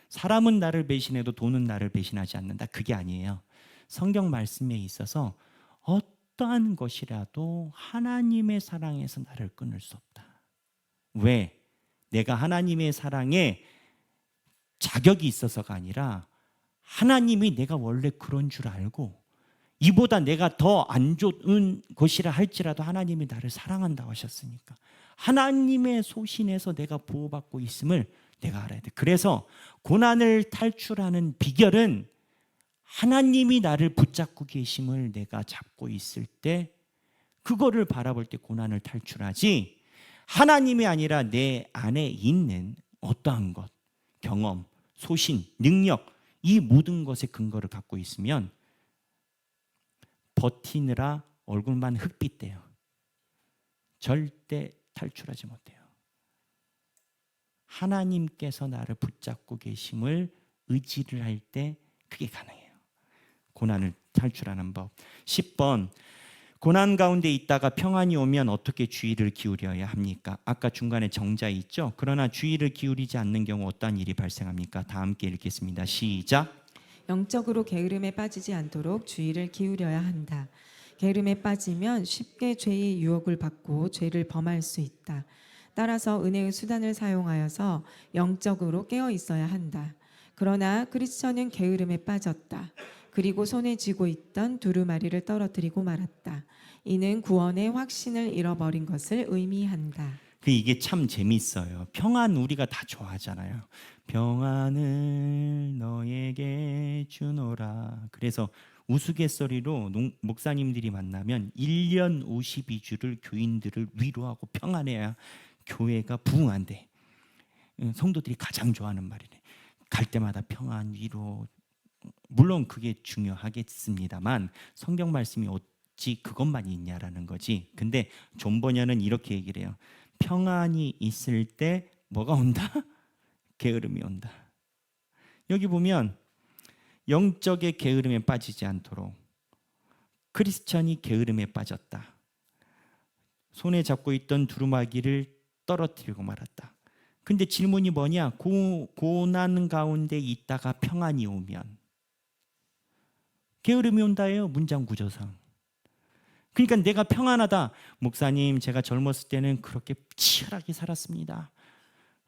A: 사람은 나를 배신해도 돈은 나를 배신하지 않는다. 그게 아니에요. 성경 말씀에 있어서 어떠한 것이라도 하나님의 사랑에서 나를 끊을 수 없다. 왜? 내가 하나님의 사랑에 자격이 있어서가 아니라 하나님이 내가 원래 그런 줄 알고 이보다 내가 더 안 좋은 것이라 할지라도 하나님이 나를 사랑한다고 하셨으니까 하나님의 소신에서 내가 보호받고 있음을 내가 알아야 돼. 그래서 고난을 탈출하는 비결은 하나님이 나를 붙잡고 계심을 내가 잡고 있을 때 그거를 바라볼 때 고난을 탈출하지, 하나님이 아니라 내 안에 있는 어떠한 것, 경험, 소신, 능력, 이 모든 것의 근거를 갖고 있으면 버티느라 얼굴만 흑빛돼요. 절대 탈출하지 못해요. 하나님께서 나를 붙잡고 계심을 의지를 할 때 그게 가능해요. 고난을 탈출하는 법. 10번, 고난 가운데 있다가 평안이 오면 어떻게 주의를 기울여야 합니까? 아까 중간에 정자 있죠? 그러나 주의를 기울이지 않는 경우 어떠한 일이 발생합니까? 다 함께 읽겠습니다. 시작.
B: 영적으로 게으름에 빠지지 않도록 주의를 기울여야 한다. 게으름에 빠지면 쉽게 죄의 유혹을 받고 죄를 범할 수 있다. 따라서 은혜의 수단을 사용하여서 영적으로 깨어 있어야 한다. 그러나 크리스천은 게으름에 빠졌다. 그리고 손에 쥐고 있던 두루마리를 떨어뜨리고 말았다. 이는 구원의 확신을 잃어버린 것을 의미한다.
A: 이게 참 재밌어요. 평안 우리가 다 좋아하잖아요. 평안을 너에게 주노라. 그래서 우스갯소리로 목사님들이 만나면 1년 52주를 교인들을 위로하고 평안해야 교회가 부흥한대. 성도들이 가장 좋아하는 말이래. 갈 때마다 평안, 위로, 물론 그게 중요하겠습니다만 성경 말씀이 어찌 그것만 있냐라는 거지. 근데 존 버녀는 이렇게 얘기를 해요. 평안이 있을 때 뭐가 온다? 게으름이 온다. 여기 보면 영적의 게으름에 빠지지 않도록 크리스찬이 게으름에 빠졌다. 손에 잡고 있던 두루마기를 떨어뜨리고 말았다. 근데 질문이 뭐냐? 고난 가운데 있다가 평안이 오면 게으름이 온다예요. 문장 구조상. 그러니까 내가 평안하다. 목사님, 제가 젊었을 때는 그렇게 치열하게 살았습니다.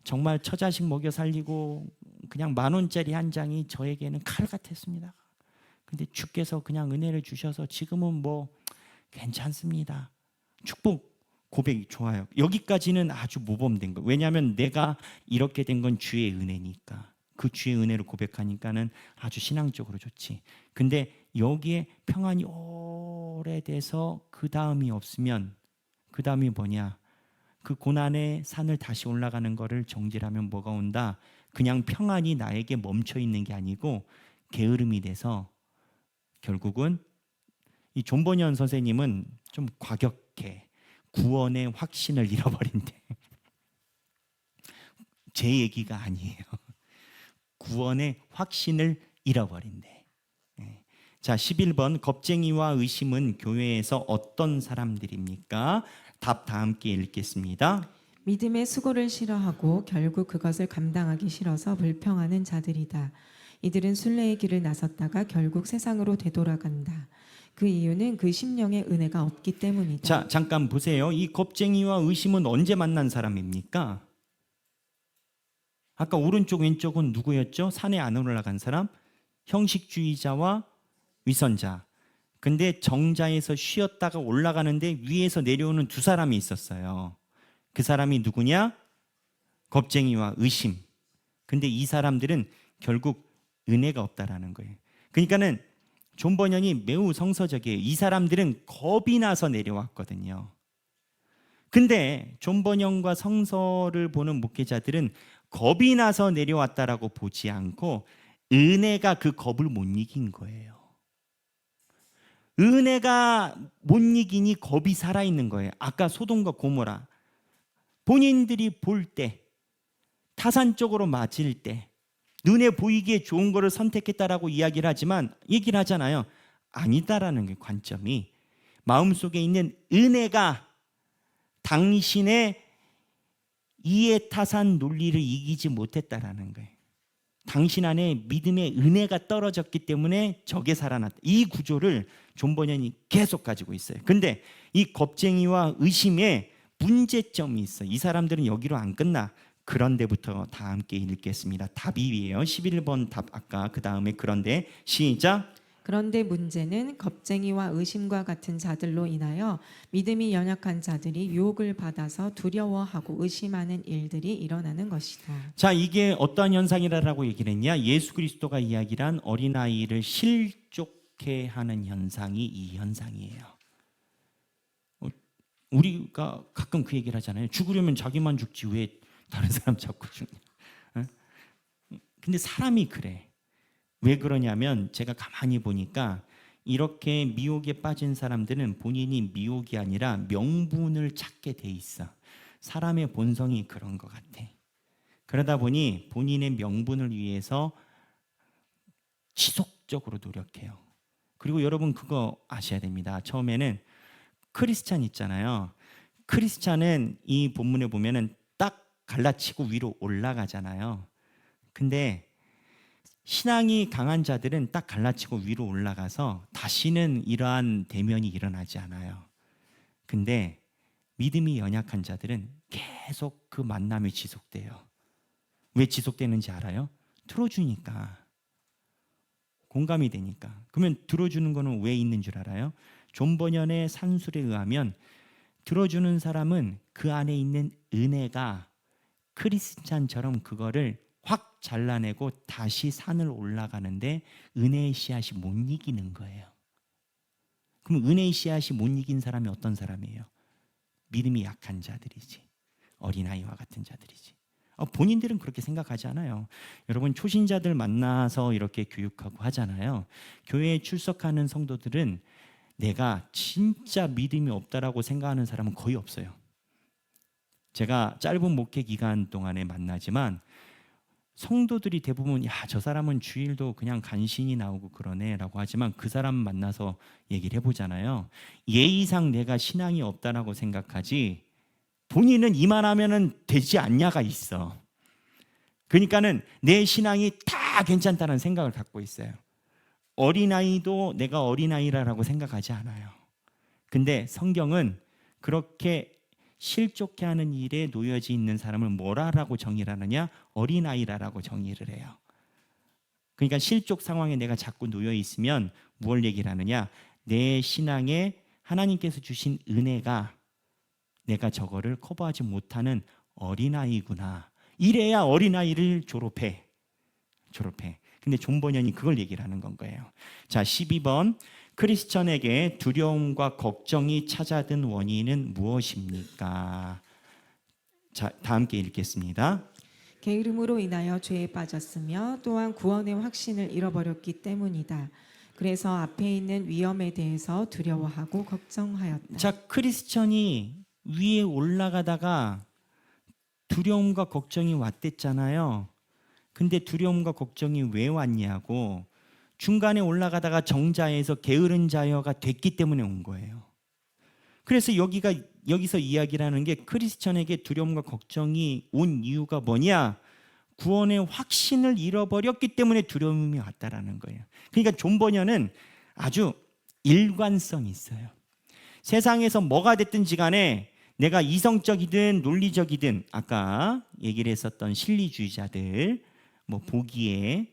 A: 정말 처자식 먹여 살리고 그냥 10,000원짜리 한 장이 저에게는 칼 같았습니다. 근데 주께서 그냥 은혜를 주셔서 지금은 뭐 괜찮습니다. 축복 고백이 좋아요. 여기까지는 아주 모범된 거. 왜냐하면 내가 이렇게 된 건 주의 은혜니까. 그 주의 은혜를 고백하니까는 아주 신앙적으로 좋지. 근데 여기에 평안이 오래돼서 그 다음이 없으면 그 다음이 뭐냐? 그 고난의 산을 다시 올라가는 거를 정지하면 뭐가 온다? 그냥 평안이 나에게 멈춰 있는 게 아니고 게으름이 돼서 결국은 이 존 버년 선생님은 좀 과격해. 구원의 확신을 잃어버린대. 제 얘기가 아니에요. 구원의 확신을 잃어버린대. 자, 11번 겁쟁이와 의심은 교회에서 어떤 사람들입니까? 답 다 함께 읽겠습니다.
B: 믿음의 수고를 싫어하고 결국 그것을 감당하기 싫어서 불평하는 자들이다. 이들은 순례의 길을 나섰다가 결국 세상으로 되돌아간다. 그 이유는 그 심령의 은혜가 없기 때문이다.
A: 자, 잠깐 보세요. 이 겁쟁이와 의심은 언제 만난 사람입니까? 아까 오른쪽 왼쪽은 누구였죠? 산에 안 올라간 사람? 형식주의자와 위선자. 근데 정자에서 쉬었다가 올라가는데 위에서 내려오는 두 사람이 있었어요. 그 사람이 누구냐? 겁쟁이와 의심. 근데 이 사람들은 결국 은혜가 없다라는 거예요. 그러니까는 존 버년이 매우 성서적이에요. 이 사람들은 겁이 나서 내려왔거든요. 근데 존 버년과 성서를 보는 목회자들은 겁이 나서 내려왔다라고 보지 않고 은혜가 그 겁을 못 이긴 거예요. 은혜가 못 이기니 겁이 살아있는 거예요. 아까 소돔과 고모라 본인들이 볼 때 타산적으로 맞을 때 눈에 보이기에 좋은 거를 선택했다라고 이야기를 하지만 얘기를 하잖아요. 아니다라는 게 관점이 마음속에 있는 은혜가 당신의 이해타산 논리를 이기지 못했다라는 거예요. 당신 안에 믿음의 은혜가 떨어졌기 때문에 적에 살아났다. 이 구조를 존 버년이 계속 가지고 있어요. 근데 이 겁쟁이와 의심에 문제점이 있어요. 이 사람들은 여기로 안 끝나. 그런데부터 다 함께 읽겠습니다. 답이에요. 11번 답 아까 그 다음에 그런데 시작.
B: 그런데 문제는 겁쟁이와 의심과 같은 자들로 인하여 믿음이 연약한 자들이 유혹을 받아서 두려워하고 의심하는 일들이 일어나는 것이다.
A: 자, 이게 어떠한 현상이라고 얘기를 했냐? 예수 그리스도가 이야기한 어린아이를 실족해 하는 현상이 이 현상이에요. 우리가 가끔 그 얘기를 하잖아요. 죽으려면 자기만 죽지 왜 다른 사람 자꾸 죽냐? 근데 사람이 그래. 왜 그러냐면 제가 가만히 보니까 이렇게 미혹에 빠진 사람들은 본인이 미혹이 아니라 명분을 찾게 돼 있어. 사람의 본성이 그런 것 같아. 그러다 보니 본인의 명분을 위해서 지속적으로 노력해요. 그리고 여러분 그거 아셔야 됩니다. 처음에는 크리스찬 있잖아요. 크리스찬은 이 본문에 보면은 딱 갈라치고 위로 올라가잖아요. 근데 신앙이 강한 자들은 딱 갈라치고 위로 올라가서 다시는 이러한 대면이 일어나지 않아요. 근데 믿음이 연약한 자들은 계속 그 만남이 지속돼요. 왜 지속되는지 알아요? 들어주니까. 공감이 되니까. 그러면 들어주는 거는 왜 있는 줄 알아요? 존 버년의 산술에 의하면 들어주는 사람은 그 안에 있는 은혜가 크리스찬처럼 그거를 확 잘라내고 다시 산을 올라가는데 은혜의 씨앗이 못 이기는 거예요. 그럼 은혜의 씨앗이 못 이긴 사람이 어떤 사람이에요? 믿음이 약한 자들이지. 어린아이와 같은 자들이지. 본인들은 그렇게 생각하지 않아요. 여러분 초신자들 만나서 이렇게 교육하고 하잖아요. 교회에 출석하는 성도들은 내가 진짜 믿음이 없다라고 생각하는 사람은 거의 없어요. 제가 짧은 목회 기간 동안에 만나지만 성도들이 대부분 저 사람은 주일도 그냥 간신히 나오고 그러네 라고 하지만 그 사람 만나서 얘기를 해보잖아요. 예의상 내가 신앙이 없다라고 생각하지 본인은 이만하면은 되지 않냐가 있어. 그러니까는 내 신앙이 다 괜찮다는 생각을 갖고 있어요. 어린아이도 내가 어린아이라고 생각하지 않아요. 근데 성경은 그렇게 실족해 하는 일에 놓여져 있는 사람을 뭐라고 정의를 하느냐? 어린아이라고 정의를 해요. 그러니까 실족 상황에 내가 자꾸 놓여 있으면 무엇을 얘기를 하느냐? 내 신앙에 하나님께서 주신 은혜가 내가 저거를 커버하지 못하는 어린아이구나. 이래야 어린아이를 졸업해. 근데 존 버년이 그걸 얘기를 하는 건 거예요. 자, 12번. 크리스천에게 두려움과 걱정이 찾아든 원인은 무엇입니까? 자, 다 함께 읽겠습니다.
B: 게으름으로 인하여 죄에 빠졌으며 또한 구원의 확신을 잃어버렸기 때문이다. 그래서 앞에 있는 위험에 대해서 두려워하고 걱정하였다.
A: 자, 크리스천이 위에 올라가다가 두려움과 걱정이 왔댔잖아요. 근데 두려움과 걱정이 왜 왔냐고, 중간에 올라가다가 정자에서 게으른 자여가 됐기 때문에 온 거예요. 그래서 여기서 이야기를 하는 게 크리스천에게 두려움과 걱정이 온 이유가 뭐냐? 구원의 확신을 잃어버렸기 때문에 두려움이 왔다라는 거예요. 그러니까 존 버년은 아주 일관성이 있어요. 세상에서 뭐가 됐든지 간에 내가 이성적이든 논리적이든 아까 얘기를 했었던 실리주의자들 보기에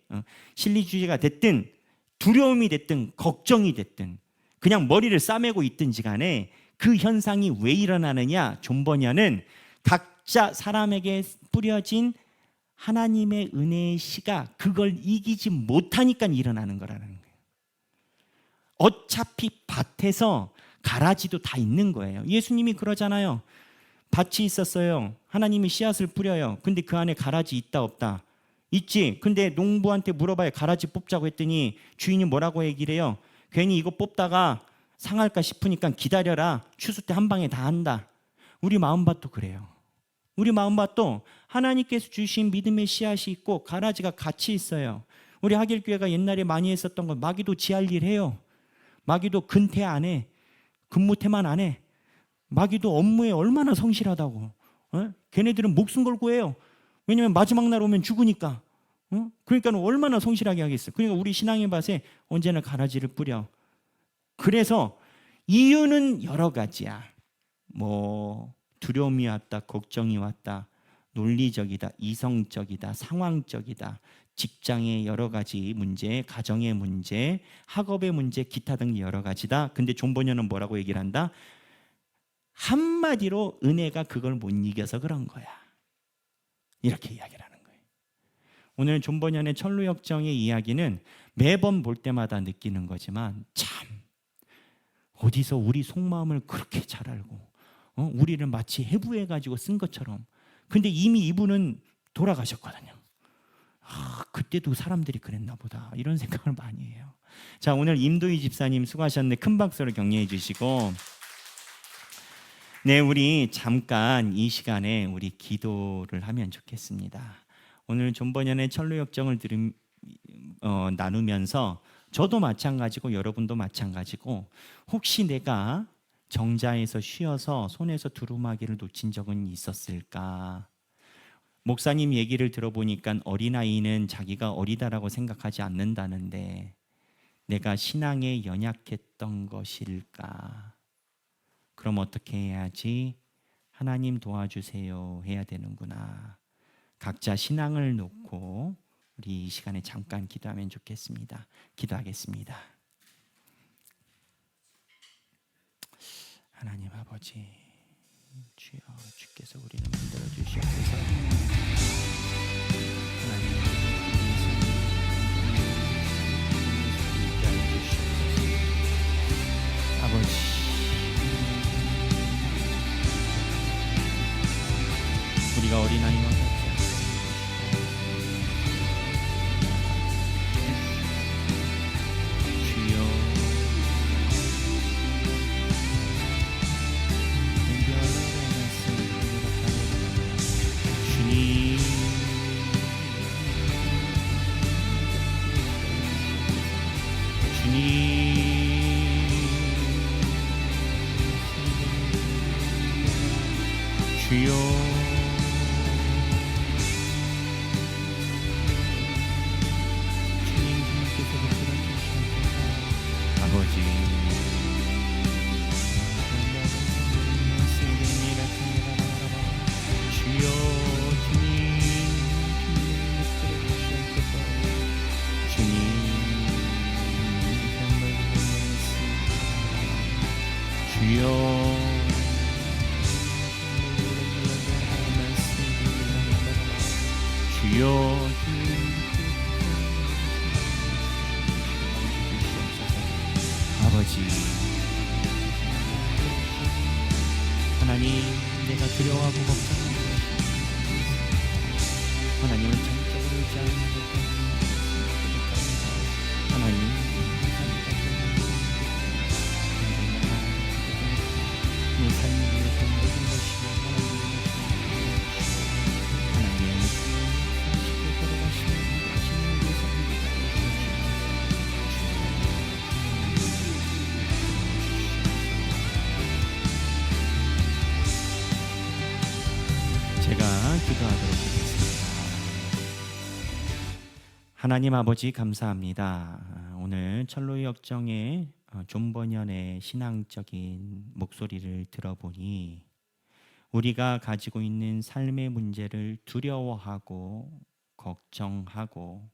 A: 실리주의가 됐든 두려움이 됐든 걱정이 됐든 그냥 머리를 싸매고 있든지 간에 그 현상이 왜 일어나느냐? 존 버년은 각자 사람에게 뿌려진 하나님의 은혜의 씨가 그걸 이기지 못하니까 일어나는 거라는 거예요. 어차피 밭에서 가라지도 다 있는 거예요. 예수님이 그러잖아요. 밭이 있었어요. 하나님이 씨앗을 뿌려요. 근데 그 안에 가라지 있다 없다? 있지. 근데 농부한테 물어봐요. 가라지 뽑자고 했더니 주인이 뭐라고 얘기를 해요? 괜히 이거 뽑다가 상할까 싶으니까 기다려라. 추수 때 한 방에 다 한다. 우리 마음밭도 그래요. 우리 마음밭도 하나님께서 주신 믿음의 씨앗이 있고 가라지가 같이 있어요. 우리 하길교회가 옛날에 많이 했었던 건 마귀도 지할 일 해요. 마귀도 근태 안 해. 근무태만 안 해. 마귀도 업무에 얼마나 성실하다고. 걔네들은 목숨 걸고 해요. 왜냐면 마지막 날 오면 죽으니까. 그러니까 얼마나 성실하게 하겠어. 그러니까 우리 신앙의 밭에 언제나 가라지를 뿌려. 그래서 이유는 여러 가지야. 두려움이 왔다, 걱정이 왔다, 논리적이다, 이성적이다, 상황적이다, 직장의 여러 가지 문제, 가정의 문제, 학업의 문제, 기타 등 여러 가지다. 근데 존 버년은 뭐라고 얘기를 한다? 한마디로 은혜가 그걸 못 이겨서 그런 거야. 이렇게 이야기를 하는 거예요. 오늘 존 버년의 천루역정의 이야기는 매번 볼 때마다 느끼는 거지만 참 어디서 우리 속마음을 그렇게 잘 알고 우리를 마치 해부해가지고 쓴 것처럼. 근데 이미 이분은 돌아가셨거든요. 그때도 사람들이 그랬나 보다 이런 생각을 많이 해요. 자, 오늘 임도희 집사님 수고하셨는데 큰 박수로 격려해 주시고, 네, 우리 잠깐 이 시간에 우리 기도를 하면 좋겠습니다. 오늘 존 버년의 천루역정을 나누면서 저도 마찬가지고 여러분도 마찬가지고 혹시 내가 정자에서 쉬어서 손에서 두루마기를 놓친 적은 있었을까? 목사님 얘기를 들어보니까 어린아이는 자기가 어리다라고 생각하지 않는다는데 내가 신앙에 연약했던 것일까? 그럼 어떻게 해야지? 하나님 도와주세요 해야 되는구나. 각자 신앙을 놓고 우리 이 시간에 잠깐 기도하면 좋겠습니다. 기도하겠습니다. 하나님 아버지, 주여, 주께서 우리를 만들어 주시옵소서. 하나님 있게 하여 주시옵소서. 아버지, 우리가 어린아이와 같지 않고 주여 주님께서 붙들어 주시옵소서. 아버지 주여 주여 아버지 하나님 내가 두려워하고 걱정하는 하나님을 전적으로 의지하는 하나님 내 삶을 위해서 모든 것이 하나님의 쉽게 걸어가시는 위해서 제가 기도하도록 하겠습니다. 하나님 아버지 감사합니다. 오늘 철로의 역정의 존버년의 신앙적인 목소리를 들어보니 우리가 가지고 있는 삶의 문제를 두려워하고 걱정하고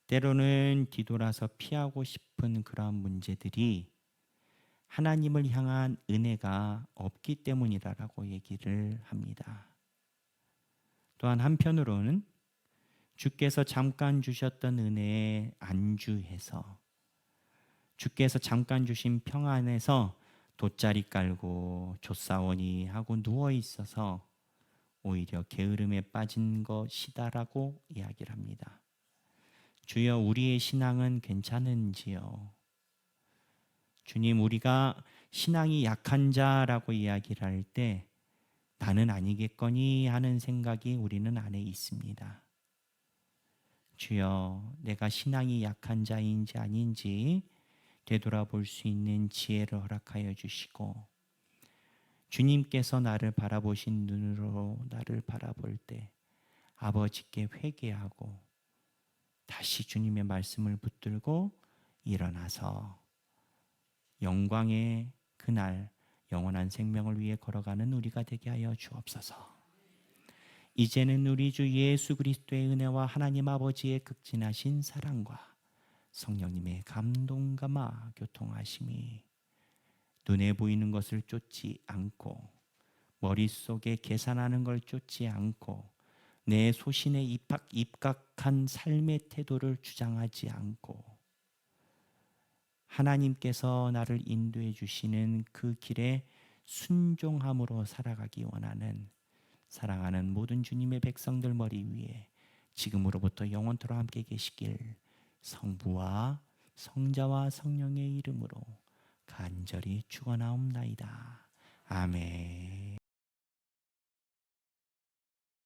A: 때로는 뒤돌아서 피하고 싶은 그러한 문제들이 하나님을 향한 은혜가 없기 때문이라고 얘기를 합니다. 또한 한편으로는 주께서 잠깐 주셨던 은혜에 안주해서 주께서 잠깐 주신 평안에서 돗자리 깔고 조사원이 하고 누워 있어서 오히려 게으름에 빠진 것이다라고 이야기를 합니다. 주여 우리의 신앙은 괜찮은지요? 주님 우리가 신앙이 약한 자라고 이야기를 할 때 나는 아니겠거니 하는 생각이 우리는 안에 있습니다. 주여 내가 신앙이 약한 자인지 아닌지 되돌아볼 수 있는 지혜를 허락하여 주시고 주님께서 나를 바라보신 눈으로 나를 바라볼 때 아버지께 회개하고 다시 주님의 말씀을 붙들고 일어나서 영광의 그날 영원한 생명을 위해 걸어가는 우리가 되게 하여 주옵소서. 이제는 우리 주 예수 그리스도의 은혜와 하나님 아버지의 극진하신 사랑과 성령님의 감동감화 교통하심이 눈에 보이는 것을 쫓지 않고 머릿속에 계산하는 걸 쫓지 않고 내 소신에 입각한 삶의 태도를 주장하지 않고 하나님께서 나를 인도해 주시는 그 길에 순종함으로 살아가기 원하는 사랑하는 모든 주님의 백성들 머리 위에 지금으로부터 영원토록 함께 계시길 성부와 성자와 성령의 이름으로 간절히 축원하옵나이다. 아멘.